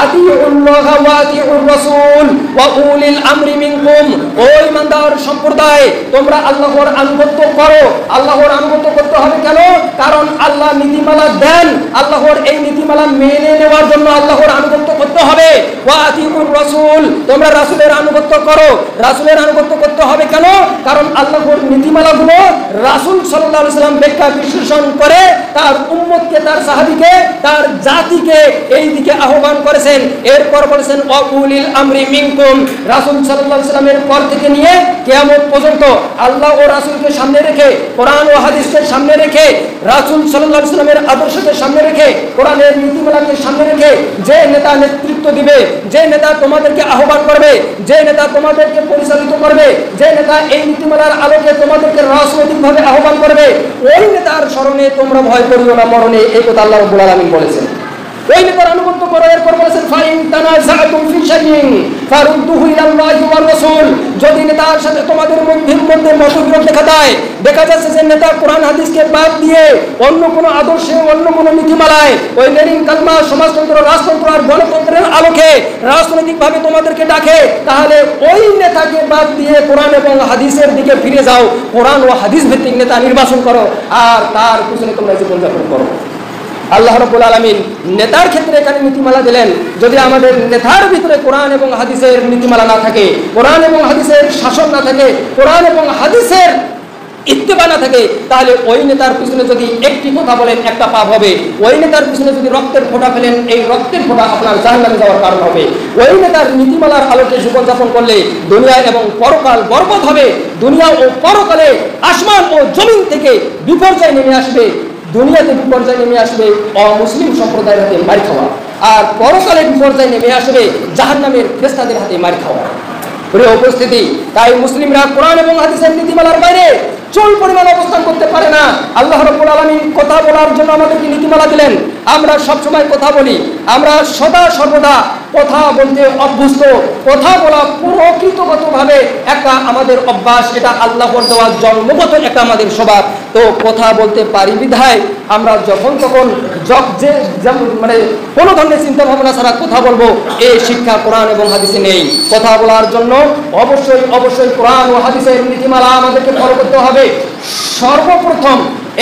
আতিউল্লাহা ওয়া আতিউর রাসূল ওয়া উলিল আমরি মিনকুম। ও ঈমানদার সম্প্রদায়, তোমরা আল্লাহর আনুগত্য করো। আল্লাহর আনুগত্য করতে হবে কেন? কারণ আল্লাহ নীতিমালা দেন, আল্লাহর এই নীতিমালা মেনে নেওয়ার জন্য আল্লাহর আনুগত্য করতে হবে। ওয়া রাসূল, তোমরা রাসূলের আনুগত্য করো। রাসূলের আনুগত্য করতে হবে কেন? কারণ আল্লাহর নীতিমালাগুলো রাসূল সাল্লাল্লাহু আলাইহি ওয়াসাল্লাম ব্যাখ্যা বিশ্লেষণ করে তার উম্মতকে, তার সাহাবীকে, তার জাতিকে এই দিকে আহ্বান করেছেন। এরপর বলেছেন ওয়াউলিল আমরি মিনকুম। রাসূল সাল্লাল্লাহু আলাইহি ওয়াসাল্লামের পর থেকে নিয়ে কিয়ামত পর্যন্ত আল্লাহ ও রাসূলকে সামনে রেখে, কোরআন ও হাদিসকে সামনে রেখে, রাসূল সাল্লাল্লাহু আলাইহি ওয়াসাল্লামের আদর্শকে সামনে রেখে, কোরআনের নীতিমালাকে সামনে রেখে যে নেতা নেতৃত্ব দিবে, যে নেতা তোমাদেরকে আহ্বান করবে, যে নেতা তোমাদেরকে পরিচালিত করবে, যে নেতা এই নীতিমালার আলোকে তোমাদেরকে রাজনৈতিকভাবে আহ্বান করবে, ওই নেতার স্মরণে তোমরা ভয় করিও না মরণে। এই কথা আল্লাহ রাব্বুল আলামিন বলেছেন। ওই নেতার আনুগত্য করো। এরপর বলেছেন ফাইন তানাযাতুম ফি শাইইন ফারুদ্দুহু ইলাল্লাহি ওয়ার রাসূল। যদি নেতার সাথে তোমাদের মধ্যে মতবিরোধ দেখা যাচ্ছে যে নেতা কোরআন হাদিসকে বাদ দিয়ে অন্য কোনো আদর্শে, অন্য কোনো নীতিমালায়, ওই লেনিন কালমা, সমাজতন্ত্র, রাজতন্ত্র আর গণতন্ত্রের আলোকে রাজনৈতিকভাবে তোমাদেরকে ডাকে, তাহলে ওই নেতাকে বাদ দিয়ে কোরআন এবং হাদিসের দিকে ফিরে যাও। কোরআন ও হাদিস ভিত্তিক নেতা নির্বাচন করো আর তার পিছনে তোমরা জীবনযাপন করো। আল্লাহ রাব্বুল আলামিন নেতার ক্ষেত্রে এখানে নীতিমালা দিলেন। যদি আমাদের নেতার ভিতরে কোরআন এবং হাদিসের নীতিমালা না থাকে, কোরআন এবং হাদিসের শাসন না থাকে, কোরআন এবং হাদিসের ইত্তেবা না থাকে, তাহলে ওই নেতার পিছনে যদি একটি কথা বলেন একটা পাপ হবে। ওই নেতার পিছনে যদি রক্তের ফোঁটা ফেলেন, এই রক্তের ফোঁটা আপনার জাহান্নামে যাওয়ার কারণ হবে। ওই নেতার নীতিমালার আলোকে জীবনযাপন করলে দুনিয়া এবং পরকাল বরবাদ হবে। দুনিয়া ও পরকালে আসমান ও জমিন থেকে বিপর্যয় নেমে আসবে। দুনিয়াতে বিপর্যয় নেমে আসবে অমুসলিম সম্প্রদায়ের হাতে মার খাওয়া, আর পরকালে বিপর্যয় নেমে আসবে জাহান্নামের ফেরেশতাদের হাতে মার খাওয়া। প্রিয় উপস্থিতি, তাই মুসলিমরা কোরআন এবং হাদিসের নীতিমালার বাইরে চুল পরিমাণ অবস্থান করতে পারে না। আল্লাহ রাব্বুল আলামিন কথা বলার জন্য আমাদেরকে নীতিমালা দিলেন। আমরা সবসময় কথা বলি, আমরা সদা সর্বদা কথা বলতে অভ্যস্ত। কথা বলা প্রকৃতগতভাবে একটা আমাদের অভ্যাস, এটা আল্লাহর দেওয়া জন্মগত একটা আমাদের স্বভাব। তো কথা বলতে পারি বিধায় আমরা যখন তখন মানে কোনো ধরনের চিন্তা ভাবনা ছাড়া কথা বলবো, এই শিক্ষা কোরআন এবং হাদিসে নেই। কথা বলার জন্য অবশ্যই অবশ্যই কোরআন ও হাদিসের নীতিমালা আমাদেরকে ফলো করতে হবে। সর্বপ্রথম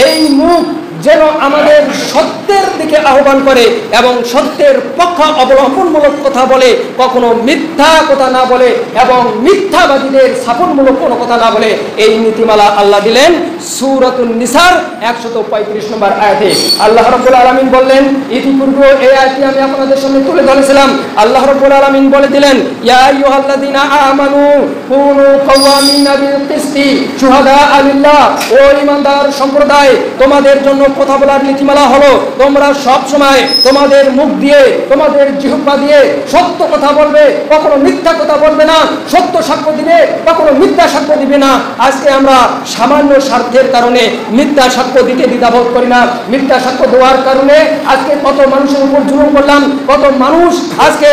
এই মুখ যেন আমাদের সত্যের দিকে আহ্বান করে এবং সত্যের পক্ষ অবলম্বনমূলক কথা বলে, কখনো মিথ্যা কথা না বলে এবং মিথ্যাবাদীদের স্থাপনমূলক কোনো কথা না বলে। এই নীতিমালা আল্লাহ দিলেন সূরাতুন নিসার 135 নম্বর আয়াতে। আল্লাহ রাব্বুল আলামিন বললেন, ইতিপূর্বে এই আয়াতটি আমি আপনাদের সামনে তুলে ধরেছিলাম। আল্লাহ রাব্বুল আলামিন বলে দিলেন, ইয়া আইয়ুহাল্লাযীনা আমানু কুনু কাওয়ামিনা বিল কিসতি শুহাদাআ লিল্লাহ। ও ঈমানদার সম্প্রদায়, তোমাদের জন্য কথা বলার নীতিমালা হলো তোমরা সব সময় তোমাদের মুখ দিয়ে, তোমাদের জিহ্বা দিয়ে সত্য কথা বলবে, কখনো মিথ্যা কথা বলবে না। সত্য সাক্ষ্য দিবে, কখনো মিথ্যা সাক্ষ্য দিবে না। আজকে আমরা সামান্য স্বার্থের কারণে মিথ্যা সাক্ষ্য দিতে দ্বিধাবোধ করি না। মিথ্যা সাক্ষ্য দেওয়ার কারণে আজকে কত মানুষের উপর জুলুম করলাম, কত মানুষ আজকে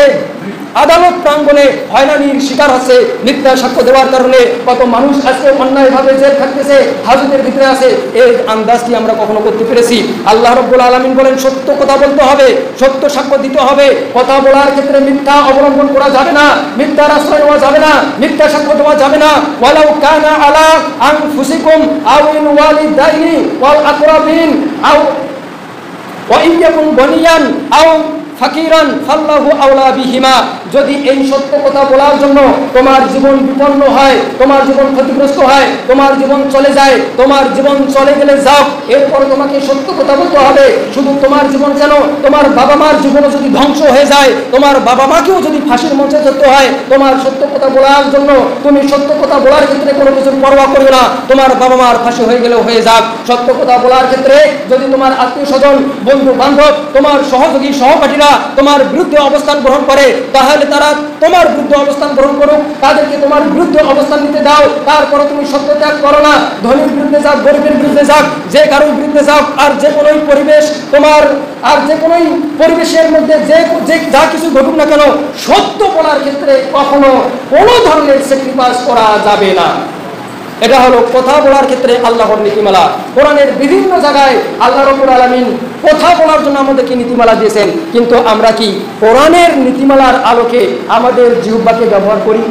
আদালত প্রাঙ্গণে হয়রানির শিকার হচ্ছে মিথ্যা সাক্ষ্য দেওয়ার কারণে। কত মানুষ আজকে অন্যায়ভাবে জেল থাকতেছে, হাজতের ভিতরে আছে। এই আন্দাজটি আমরা কখনো করতে পেরেছি? আল্লাহ রাব্বুল আলামিন বলেন, সত্য কথা বলতে হবে, সত্য সাক্ষ্য দিতে হবে। কথা বলার ক্ষেত্রে মিথ্যা অবলম্বন করা যাবে না, মিথ্যার আশ্রয় নেওয়া যাবে না, মিথ্যা সাক্ষ্য দেওয়া যাবে না। ওয়ালাউ কানা আলা আনফুসিকুম আও ইন ওয়ালিদাইনি ওয়াল আকরাবিন আও ওয়া ইন ইয়াকুন গনিয়ান আও ফাকিরান ফাল্লাহু আওলা বিহিমা। যদি এই সত্য কথা বলার জন্য তোমার জীবন বিপন্ন হয়, তোমার জীবন ক্ষতিগ্রস্ত হয়, তোমার জীবন চলে যায়, তোমার জীবন চলে গেলে যাও, এরপর তোমাকে সত্য কথা বলতে হবে। শুধু তোমার জীবন কেন, তোমার বাবা মার জীবনও যদি ধ্বংস হয়ে যায়, তোমার বাবা মাকেও যদি ফাঁসির মঞ্চে চড়তে হয়, তোমার সত্য কথা বলার জন্য তুমি সত্য কথা বলার ক্ষেত্রে কোনো কিছুর পরোয়া করবে না। তোমার বাবা মার ফাঁসি হয়ে গেলেও হয়ে যাক। সত্য কথা বলার ক্ষেত্রে যদি তোমার আত্মীয় স্বজন, বন্ধু বান্ধব, তোমার সহযোগী সহপাঠীরা তোমার বিরুদ্ধে অবস্থান গ্রহণ করে, তাহলে তারা তোমার বিরুদ্ধে অবস্থান গ্রহণ করুক, তাদেরকে তোমার বিরুদ্ধে অবস্থান নিতে দাও। তারপরে তুমি সত্য ত্যাগ করো না। ধনীর বিরুদ্ধে যাক, গরিবের বিরুদ্ধে যাক, যে কারোর বিরুদ্ধে যাক, আর যে কোনো পরিবেশ তোমার, আর যে কোনো পরিবেশের মধ্যে যে যা কিছু ঘটুক না কেন, সত্য বলার ক্ষেত্রে কখনো কোনো ধরনের স্যাক্রিফাইস করা যাবে না। এটা হলো কথা বলার ক্ষেত্রে আল্লাহর নীতিমালা। কোরআনের বিভিন্ন জায়গায় আল্লাহ রাব্বুল আলামিন কথা বলার জন্য আমাদেরকে নীতিমালা দিয়েছেন, কিন্তু আমরা কি কোরআনের নীতিমালার আলোকে আমাদের জিহ্বাকে ব্যবহার করি?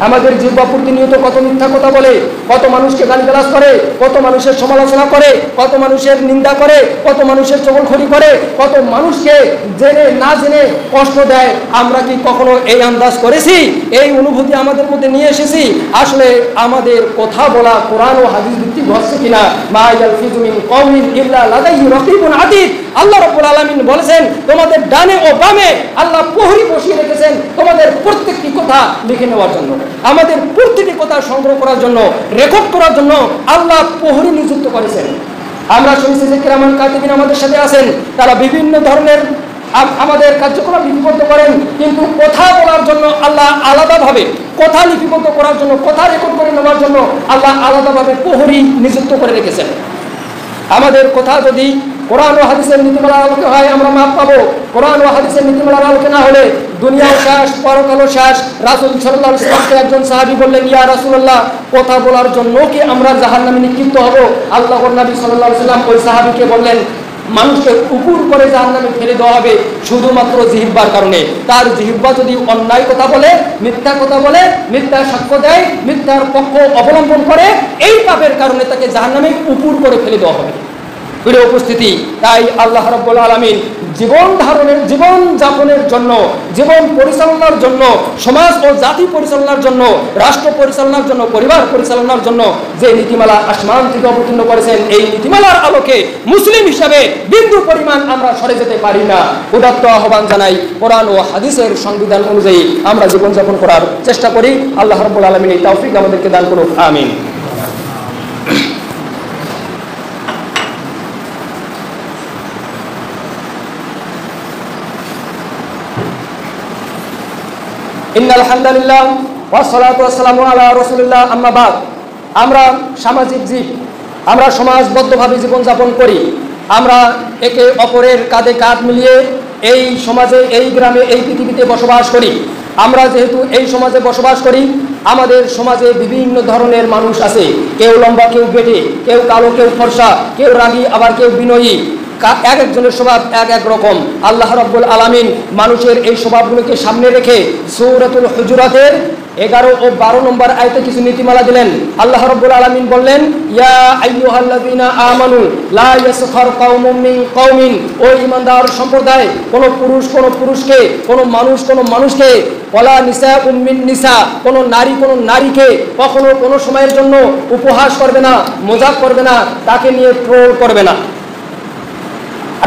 আমাদের জিহ্বা প্রতিনিয়ত কত মিথ্যা কথা বলে, কত মানুষকে গালিগালাজ করে, কত মানুষের সমালোচনা করে, কত মানুষের নিন্দা করে, কত মানুষের চগলখড়ি করে, কত মানুষকে জেনে না জেনে কষ্ট দেয়। আমরা কি কখনো এই আন্দাজ করেছি, এই অনুভূতি আমাদের মধ্যে নিয়ে এসেছি? আসলে আমাদের কথা বলা কোরআন ও হাদিস ভিত্তিক হচ্ছে কিনা? মা ইয়ালফিযু মিন কাওলিন ইল্লা লাদাইহি রাকিবুন আতীদ। আল্লাহ রাব্বুল আলামিন বলেছেন, তোমাদের ডানে ও বামে আল্লাহ প্রহরী বসিয়ে রেখেছেন তোমাদের প্রত্যেকটি কথা লিখে নেওয়ার জন্য, আমাদের প্রতিটি কথা সংগ্রহ করার জন্য, রেকর্ড করার জন্য আল্লাহ প্রহরী নিযুক্ত করেছেন। আমরা শুনেছি যে কিরামান কাতিবিন আমাদের সাথে আছেন, তারা বিভিন্ন ধরনের আমাদের কার্যক্রম লিপিবদ্ধ করেন, কিন্তু কথা বলার জন্য আল্লাহ আলাদাভাবে, কথা লিপিবদ্ধ করার জন্য, কথা রেকর্ড করে নেওয়ার জন্য আল্লাহ আলাদাভাবে প্রহরী নিযুক্ত করে রেখেছেন। আমাদের কথা যদি কোরআন ও হাদিসের নীতিমালার আলোকে হয়, আমরা মাপ পাবো। কোরআন ও হাদিসের নীতিমালার আলোকে না হলে দুনিয়াও শেষ, পরকালও শেষ। রাসূল সাল্লাল্লাহু আলাইহি ওয়াসাল্লামকে একজন সাহাবী বললেন, ইয়া রাসূলুল্লাহ, কথা বলার জন্য কি আমরা জাহান্নামে নিক্ষিপ্ত হব? আল্লাহর নবী সাল্লাল্লাহু আলাইহি ওয়াসাল্লাম ওই সাহাবীকে বললেন, মানুষকে উপর করে জাহান্নামে ফেলে দেওয়া হবে শুধুমাত্র জিহ্বার কারণে। তার জিহ্বা যদি অন্যায় কথা বলে, মিথ্যা কথা বলে, মিথ্যা সাক্ষ্য দেয়, মিথ্যার পক্ষ অবলম্বন করে, এই পাপের কারণে তাকে জাহান্নামে উপর করে ফেলে দেওয়া হবে। প্রিয় উপস্থিতি, তাই আল্লাহ রাব্বুল আলামিন জীবন ধারণের, জীবন যাপনের জন্য, জীবন পরিচালনার জন্য, সমাজ ও জাতি পরিচালনার জন্য, রাষ্ট্র পরিচালনার জন্য, পরিবার পরিচালনার জন্য যে নীতিমালা আসমান থেকে অবতীর্ণ করেছেন, এই নীতিমালার আলোকে মুসলিম হিসাবে বিন্দু পরিমাণ আমরা সরে যেতে পারি না। উদাত্ত আহ্বান জানাই, কোরআন ও হাদিসের সংবিধান অনুযায়ী আমরা জীবনযাপন করার চেষ্টা করি। আল্লাহ রাব্বুল আলামিন এই তৌফিক আমাদেরকে দান করুক, আমিন। ইন্নাল হামদালিল্লাহ ওয়াস সালাতু ওয়াস সালামু আলা রাসূলিল্লাহ, আম্মা বাদ। আমরা সামাজিক জীব, আমরা সমাজবদ্ধভাবে জীবনযাপন করি। আমরা একে অপরের কাঁধে কাঁধ মিলিয়ে এই সমাজে, এই গ্রামে, এই পৃথিবীতে বসবাস করি। আমরা যেহেতু এই সমাজে বসবাস করি, আমাদের সমাজে বিভিন্ন ধরনের মানুষ আছে। কেউ লম্বা, কেউ বেটে, কেউ কালো, কেউ ফর্সা, কেউ রাগী, আবার কেউ বিনয়ী। এক একজনের স্বভাব এক এক রকম। আল্লাহ রাব্বুল আলামিন মানুষের এই স্বভাবগুলোকে সামনে রেখে সূরাতুল হুজুরাতের 11 ও 12 নম্বর আয়াতে কিছু নীতিমালা দিলেন। আল্লাহ রাব্বুল আলামিন বললেন, ইয়া আইয়ুহাল্লাযীনা আমানু লা ইয়াসখার কওমুম মিন কওমিন, ও ঈমানদার সম্প্রদায়, কোন পুরুষ কোন পুরুষকে, কোন মানুষ কোন মানুষকে, ওয়ালা নিসাউম মিন নিসা, কোন নারী কোন নারীকে কখনো কোনো সময়ের জন্য উপহাস করবে না, মজাক করবে না, তাকে নিয়ে ট্রোল করবে না।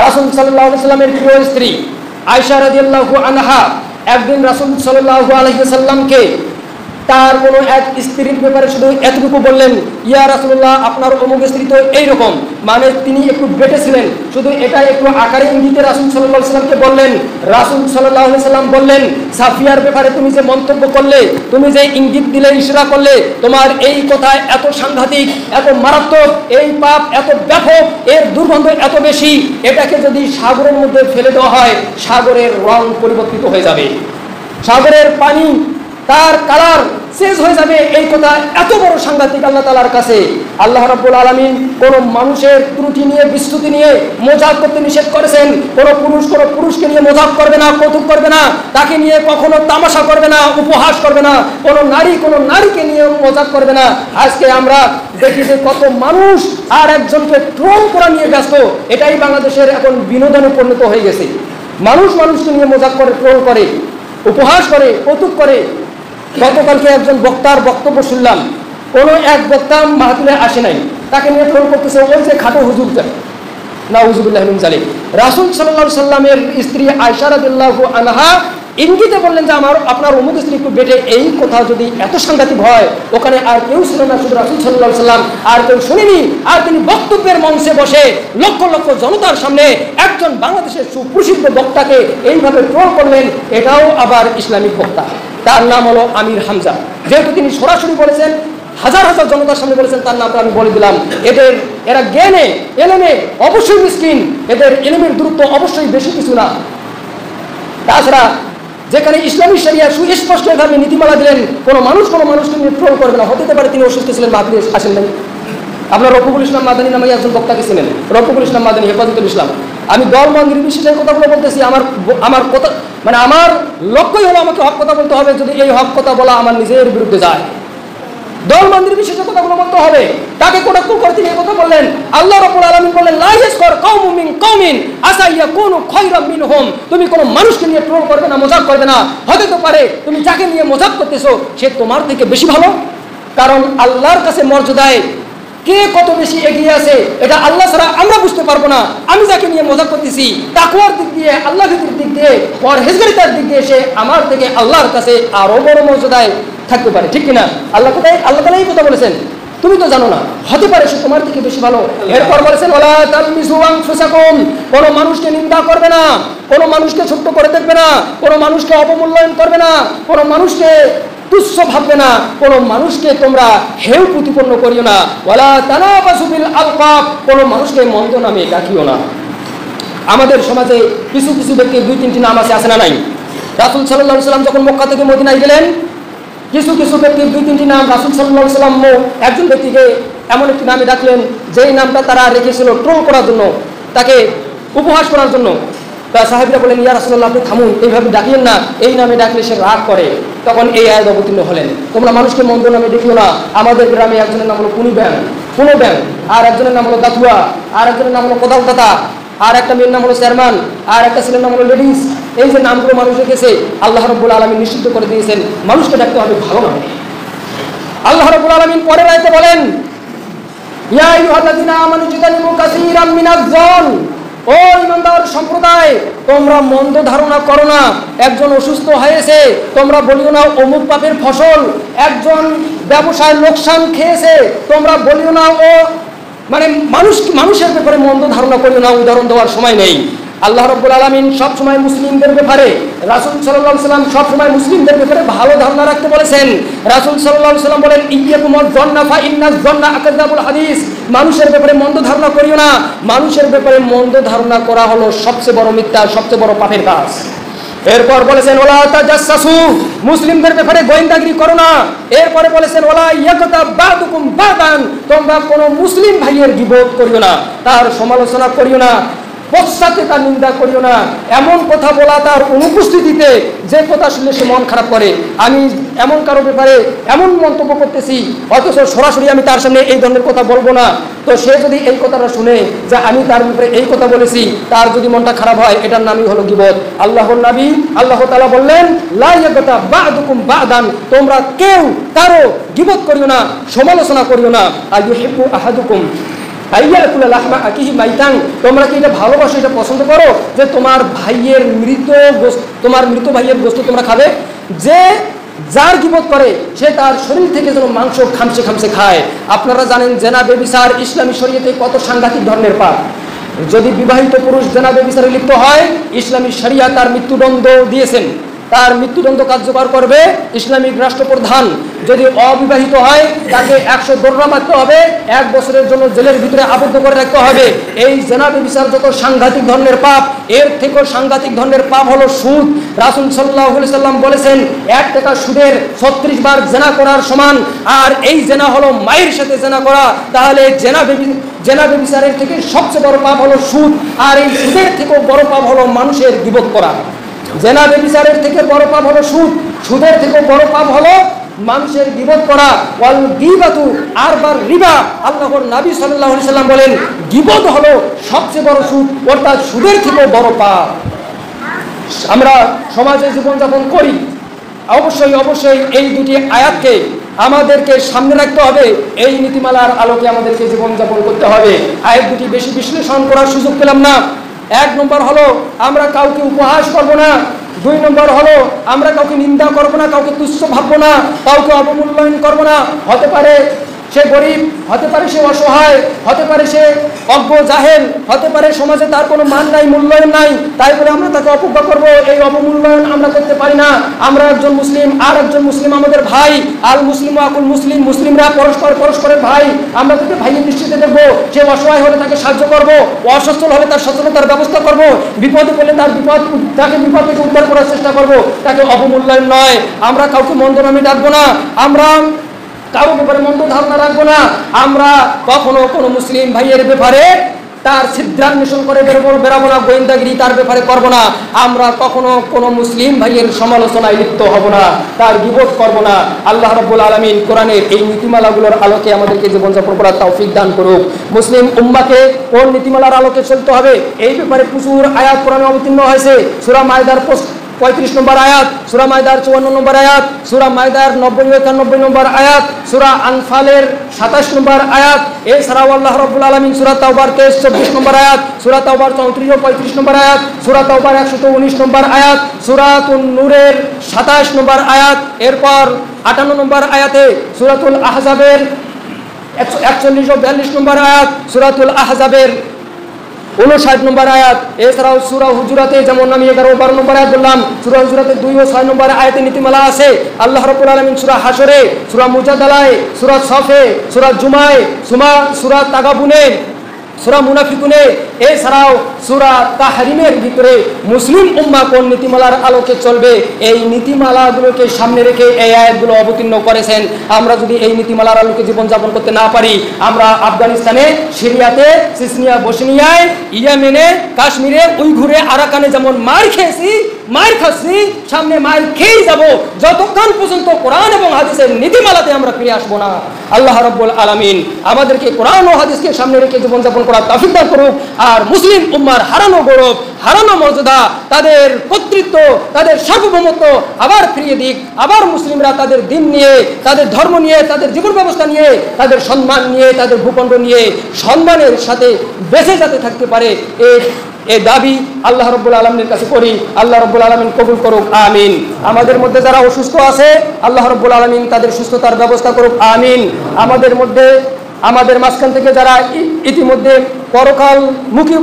রাসূল সাল্লাল্লাহু আলাইহি ওয়াসাল্লামের প্রিয় স্ত্রী আয়েশা রাদিয়াল্লাহু আনহা একদিন রাসূল সাল্লাল্লাহু আলাইহি ওয়াসাল্লামকে তার কোনো এক স্ত্রীর ব্যাপারে শুধু এতটুকু বললেন, ইয়া রাসূলুল্লাহ, আপনার অমুক স্ত্রী তো এইরকম, মানে তিনি একটু বেঁটেছিলেন, শুধু এটা একটু আকারে ইঙ্গিতে রাসূল সাল্লাল্লাহু আলাইহি ওয়াসাল্লামকে বললেন। রাসূল সাল্লাল্লাহু আলাইহি ওয়াসাল্লাম বললেন, সাফিয়ার ব্যাপারে তুমি যে মন্তব্য করলে, তুমি যে ইঙ্গিত দিলে, ইশারা করলে, তোমার এই কথা এত সাংঘাতিক, এত মারাত্মক, এই পাপ এত ব্যাপক, এর দুর্গন্ধ এত বেশি, এটাকে যদি সাগরের মধ্যে ফেলে দেওয়া হয়, সাগরের রং পরিবর্তিত হয়ে যাবে, সাগরের পানি তার কালার শেষ হয়ে যাবে। এই কথা এত বড় সাংঘাতিক আল্লাহ তাআলার কাছে। আল্লাহ রাব্বুল আলামিন কোন মানুষের ত্রুটি নিয়ে, বিস্তুতি নিয়ে মজাক করতে নিষেধ করেছেন। কোন পুরুষকে নিয়ে মজাক করবে না, কৌতুক করবে না, তাকে নিয়ে কখনো তামাশা করবে না, উপহাস করবে না। কোন নারীকে নিয়ে মজাক করবে না। আজকে আমরা দেখি যে কত মানুষ আর একজনকে ট্রোল করা নিয়ে ব্যস্ত। এটাই বাংলাদেশের এখন বিনোদনে পরিণত হয়ে গেছে। মানুষকে নিয়ে মজাক করে, ট্রোল করে, উপহাস করে, কৌতুক করে। গতকালকে একজন বক্তার বক্তব্য শুনলাম, কোনো এক বক্তা মাহফিলে আসে নাই, তাকে নিয়ে ট্রোল করতেছে, ওই যে খাটো হুজুরটা, নাউযুবিল্লাহি মিন যালিক। রাসূল সাল্লাল্লাহু আলাইহি সাল্লামের স্ত্রী আয়েশা রাদিয়াল্লাহু আনহা ইঙ্গিতে বললেন যে আপনার অমুক স্ত্রী একটু বেটে। এই কথা যদি এত সাংঘাতিক হয়, ওখানে আর কেউ ছিল না, শুধু রাসূল সাল্লাল্লাহু আলাইহি সাল্লাম, আর কেউ শুনেনি। আর তিনি বক্তব্যের মঞ্চে বসে লক্ষ লক্ষ জনতার সামনে একজন বাংলাদেশের সুপ্রসিদ্ধ বক্তাকে এইভাবে ট্রোল করলেন। এটাও আবার ইসলামিক বক্তা, তার নাম হলো আমির হামজা। যেহেতু তিনি সরাসরি বলেছেন, হাজার হাজার জনতার সামনে বলেছেন, তার নামটা আমি বলে দিলাম। এরা জ্ঞানে এলেমে অবশ্যই মিসকিন, এদের এলেমের দূরত্ব অবশ্যই বেশি কিছু না। তাছাড়া যেখানে ইসলামী শরিয়া সুস্পষ্ট এভাবে নীতিমালা দিলেন, কোনো মানুষকে নিয়ে ট্রোল করবে না। হতে পারে তিনি অসুস্থ ছিলেন, মাহফিলে আসেন নাই। আপনার রফিকুল ইসলাম মাদানী নামে একজন বক্তাকে ছিলেন, রফিকুল ইসলাম মাদানী, হেফাজতুল ইসলাম। আমি দল মত নির্বিশেষে কথাগুলো বলতেছি। আমার কথা মানে আমার লক্ষ্যই হলো আমাকে হক কথা বলতে হবে। যদি এই হক কথা বলা আমার নিজের বিরুদ্ধে যায়, দল মত নির্বিশেষে কথাগুলো বলতে হবে। তাকে কোটাক্কুর করে তিনি এই কথা বললেন। আল্লাহ রাব্বুল আলামিন বললেন, লা ইয়াসখার কওমুম মিন কওমিন আসা ইয়াকুনু খায়রাম মিনহুম, তুমি কোনো মানুষকে নিয়ে ট্রোল করবে না, মজাক করবে না। হতে তো পারে তুমি যাকে নিয়ে মজাক করতেছো সে তোমার থেকে বেশি ভালো। কারণ আল্লাহর কাছে মর্যাদায় কে কত বেশি এগিয়ে আছে এটা আল্লাহ ছাড়া আমরা বুঝতে পারবো না। আমি যাকে নিয়ে মজাক করতেছি, তাকওয়ার দিক দিয়ে, আল্লাহ ভীতির দিক দিয়ে, পরহেজগারিতার দিক দিয়ে সে আমার থেকে আল্লাহর কাছে আরো বড় মর্যাদায় থাকতে পারে, ঠিক কিনা? আল্লাহ তাআলা এই কথা বলেছেন, তুমি তো জানো না, হতে পারে সে তোমার থেকে বেশি ভালো। এরপর বলেছেন, ওয়ালা তালমিজু আনফুসাকুম, কোন মানুষকে নিন্দা করবে না, কোন মানুষকে ছোট্ট করে দেখবে না, কোন মানুষকে অবমূল্যায়ন করবে না, কোন মানুষকে তুচ্ছ ভাববে না, কোন মানুষকে তোমরা হেয় প্রতিপন্ন করিও না। ওয়ালা তানাবাসু বিল আলকাব, কোন মানুষকে মন্দ নামে ডাকিও না। আমাদের সমাজে কিছু কিছু ব্যক্তির 2-3টি নাম আছে না নাই? রাসূল সাল্লাল্লাহু আলাইহি ওয়াসাল্লাম যখন মক্কা থেকে মদিনায় গেলেন, কিছু কিছু ব্যক্তির 2-3টি নাম রাসূল সাল্লাল্লাহু আলাইহি ওয়াসাল্লাম একজন ব্যক্তিকে এমন একটি নামে ডাকলেন যেই নামটা তারা রেখেছিল ট্রোল করার জন্য, তাকে উপহাস করার জন্য। তা সাহাবীরা বলেন, ইয়া রাসূলুল্লাহ, আপনি থামুন, এইভাবে ডাকিয়েন না, এই নামে ডাকলে সে রাগ করে। তখন এই আয়াত অবতীর্ণ হলেন, তোমরা মানুষকে মন্দ নামে দেখিও না। আমাদের গ্রামে একজনের নাম হলো পুনো ব্যাং, আর একজনের নাম হলো দাতুয়া, আর একজনের নাম হলো কোদালদাতা, আর একটা মেয়ের নাম হলো চেয়ারম্যান, আর একটা ছেলের নাম হলো লেডিস। এই যে নামগুলো মানুষ রেখেছে, আল্লাহ রাব্বুল আলামিন নিষিদ্ধ করে দিয়েছেন মানুষকে ডাকতে হবে ভালো নামে। আল্লাহ রাব্বুল আলামিন পরের আয়াতে বলেন, ইয়া আইয়ুহাল্লাযীনা আমানু ইজতানিবু কাসীরাম মিনাজ যন, ও ঈমানদার সম্প্রদায়, তোমরা মন্দ ধারণা করো না। একজন অসুস্থ হয়েছে, তোমরা বলিও না অমুক পাপের ফসল। একজন ব্যবসায় লোকসান খেয়েছে, তোমরা বলিও না ও মানে মানুষের ব্যাপারে মন্দ ধারণা করিও না। উদাহরণ দেওয়ার সময় নেই। আল্লাহ রাব্বুল আলামিন সব সময় মুসলিমদের ব্যাপারে, রাসূল সাল্লাল্লাহু আলাইহি ওয়াসাল্লাম সব সময় মুসলিমদের ব্যাপারে ভালো ধারণা রাখতে বলেছেন। রাসূল সাল্লাল্লাহু আলাইহি ওয়াসাল্লাম বলেন, ইয়্যাকুমুজ যন্না ফা ইন্নাজ যন্না আকাযাবুল হাদিস, মানুষের ব্যাপারে মন্দ ধারণা করিও না। মানুষের ব্যাপারে মন্দ ধারণা করা হলো সবচেয়ে বড় মিথ্যা, সবচেয়ে বড় পাপের কাজ। এরপর বলেছেন, ওয়ালা তাজাসসু, মুসলিমদের ব্যাপারে গোয়েন্দাগিরি করো না। এরপরে বলেছেন, ওয়ালা ইয়াকতা বাদুকুম বাদান, তোমরা কোনো মুসলিম ভাইয়ের গীবত করিও না, তার সমালোচনা করিও না। পশ্চাতে তার নিন্দা করিও না। এমন কথা বলা তার অনুপস্থিতিতে যে কথা শুনলে সে মন খারাপ করে, আমি এমন কারো ব্যাপারে এমন মন্তব্য করতেছি অথচ সরাসরি আমি তার সামনে এই ধরনের কথা বলবো না, তো সে যদি এই কথাটা শুনে যে আমি তার ব্যাপারে এই কথা বলেছি, তার যদি মনটা খারাপ হয়, এটার নামই হলো গীবত। আল্লাহর নবী আল্লাহ তাআলা বললেন, লা ইয়াগতা বা'দুকুম বা'দান, তোমরা কেউ কারো গীবত করিও না, সমালোচনা করিও না। আইয়ুহিব্বু আহাদুকুম আইয়াকুলা লাহমা আকিহি মাইতান, তোমরা কি এটা ভালোবাসো, এটা পছন্দ করো যে তোমার মৃত ভাইয়ের গোশত তোমরা খাবে? যে যার গীবত করে সে তার শরীর থেকে যেন মাংস খামচে খামচে খায়। আপনারা জানেন জেনা ব্যভিচার ইসলামী শরীয়তে কত সাংঘাতিক ধরনের পাপ। যদি বিবাহিত পুরুষ জেনা ব্যভিচারে লিপ্ত হয়, ইসলামী শরিয়া তার মৃত্যুদণ্ড দিয়েছেন, তার মৃত্যুদণ্ড কার্যকর করবে ইসলামিক রাষ্ট্রপ্রধান। যদি অবিবাহিত হয় তাকে 100 দোররা মারতে হবে, 1 বছরের জন্য জেলের ভিতরে আবদ্ধ করে রাখতে হবে। এই জেনা ব্যভিচার যত সাংঘাতিক ধরনের পাপ, এর থেকেও সাংঘাতিক ধরনের পাপ হলো সুদ। রাসূল সাল্লাল্লাহু আলাইহি সাল্লাম বলেছেন 1 টাকা সুদের 36 বার জেনা করার সমান। আর এই জেনা হলো মায়ের সাথে জেনা করা। তাহলে জেনা ব্যভিচারের থেকে সবচেয়ে বড় পাপ হলো সুদ, আর এই সুদের থেকেও বড় পাপ হলো মানুষের গীবত করা। জেনা ব্যভিচারের থেকে বড় পাপ হলো সুদ, সুদের থেকে বড় পাপ হলো মানুষের গীবত করা। ওয়াল গীবাতু আরবার রিবা, আল্লাহর নবী সাল্লাল্লাহু আলাইহি সাল্লাম বলেন গীবত হলো সবচেয়ে বড় সুদ, অর্থাৎ সুদের থেকে বড় পাপ। আমরা সমাজে জীবনযাপন করি, অবশ্যই এই দুটি আয়াতকে আমাদেরকে সামনে রাখতে হবে। এই নীতিমালার আলোকে আমাদেরকে জীবনযাপন করতে হবে। আয়াত দুটি বেশি বিশ্লেষণ করার সুযোগ পেলাম না। 1 নম্বর হলো আমরা কাউকে উপহাস করব না। 2 নম্বর হলো আমরা কাউকে নিন্দা করব না, কাউকে তুচ্ছ ভাববো না, কাউকে অবমূল্যায়ন করব না। হতে পারে সে গরিব, হতে পারে সে অসহায়, হতে পারে সে অজ্ঞ জাহেল, হতে পারে সমাজে তার কোনো মান নাই, মূল্যায়ন নাই, তাই বলে আমরা তাকে অবজ্ঞা করব, এই অবমূল্যায়ন আমরা করতে পারি না। আমরা একজন মুসলিম, আর একজন মুসলিম আমাদের ভাই। আল মুসলিম আকুল মুসলিম, মুসলিমরা পরস্পরের ভাই। আমরা তাকে ভাইয়ের দৃষ্টিতে দেখবো। সে অসহায় হলে তাকে সাহায্য করবো, অসচ্ছল হলে তার সচেতনতার ব্যবস্থা করবো, বিপদে পড়লে তাকে বিপদ থেকে উদ্ধার করার চেষ্টা করবো, তাকে অবমূল্যায়ন নয়। আমরা কাউকে মন্দ নামে ডাকবো না, আমরা কারো ব্যাপারে মন্দ ধারণা রাখবো না। আমরা কখনো কোনো মুসলিম ভাইয়ের ব্যাপারে তার ছিদ্রান্বেষণ করে বেরাবো না, গোয়েন্দাগিরি তার ব্যাপারে করবো না। আমরা কখনো কোনো মুসলিম ভাইয়ের সমালোচনায় লিপ্ত হব না, তার গীবত করবো না। আল্লাহ রাব্বুল আলামিন কোরআনের এই নীতিমালাগুলোর আলোকে আমাদেরকে জীবনযাপন করার তৌফিক দান করুক। মুসলিম উম্মাহকে কোন নীতিমালার আলোকে চলতে হবে, এই ব্যাপারে প্রচুর আয়াত কোরআনে অবতীর্ণ হয়েছে। সূরা মায়দার 35 নম্বর আয়াত, সূরা মায়দার 54 নম্বর আয়াত, সূরা মায়দার 90-91 নম্বর আয়াত, সূরা আনফালের 27 নম্বর আয়াত। এছাড়াও আল্লাহ রাব্বুল আলামিন সূরা তাওবার 23-24 নম্বর আয়াত, সূরা তাওবার 34 ও 35 নম্বর আয়াত, সূরা তাওবার 119 নম্বর আয়াত, সূরাতুন নূরের 27 নম্বর আয়াত, এরপর 58 নম্বর আয়াতে সূরাতুল আহজাবের 41 ও 42 নম্বর আয়াত, সূরাতুল আহজাবের 59 নম্বর আয়াত। এছাড়াও সূরা হুজুরাতে যেমন আমি 11 ও 12 নম্বর আয়াত বললাম, সূরা হুজুরাতে 2 ও 6 নম্বর আয়াতে নীতিমালা আছে। আল্লাহ রাব্বুল আলামিন সূরা হাশরে, সূরা মুজাদালায়, সূরা সফে, সূরা জুমায়, সূরা তাগাবুনে, সূরা মুনাফিকুনে, এছাড়াও সূরা তাহরিমের ভিতরে মুসলিম উম্মাহ কোন নীতিমালার আলোকে চলবে, এই নীতিমালাগুলোকে সামনে রেখে এই আয়াতগুলো অবতীর্ণ করেছেন। আমরা যদি এই নীতিমালার আলোকে জীবনযাপন করতে না পারি, আমরা আফগানিস্তানে, সিরিয়াতে, চেচনিয়া, বসনিয়ায়, ইয়েমেনে, কাশ্মীরে, উইঘুরে, আরাকানে যেমন মার খাচ্ছি, সামনে মার খেয়েই যাব, যতক্ষণ পর্যন্ত কোরআন এবং হাদিসের নীতিমালাতে আমরা ফিরে আসবো না। আল্লাহ রাব্বুল আলামিন আমাদেরকে কোরআন ও হাদিসকে সামনে রেখে জীবনযাপন করার তৌফিক দান করুক। আর মুসলিম উম্মার হারানো গৌরব, হারানো মর্যাদা, তাদের কর্তৃত্ব, তাদের সার্বভৌমত্ব আবার ফিরিয়ে দিক। আবার মুসলিমরা তাদের দিন নিয়ে, তাদের ধর্ম নিয়ে, তাদের জীবন ব্যবস্থা নিয়ে, তাদের সম্মান নিয়ে, তাদের ভূখণ্ড নিয়ে সম্মানের সাথে বেঁচে যেতে থাকতে পারে, এই দাবি আল্লাহ রাব্বুল আলামিনের কাছে করি। আল্লাহ রাব্বুল আলামিন কবুল করুক, আমিন। আমাদের মধ্যে যারা অসুস্থ আছে, আল্লাহ রাব্বুল আলামিন তাদের সুস্থতার ব্যবস্থা করুক, আমিন। আমাদের মাঝখান থেকে যারা ইতিমধ্যে পরকাল মুখী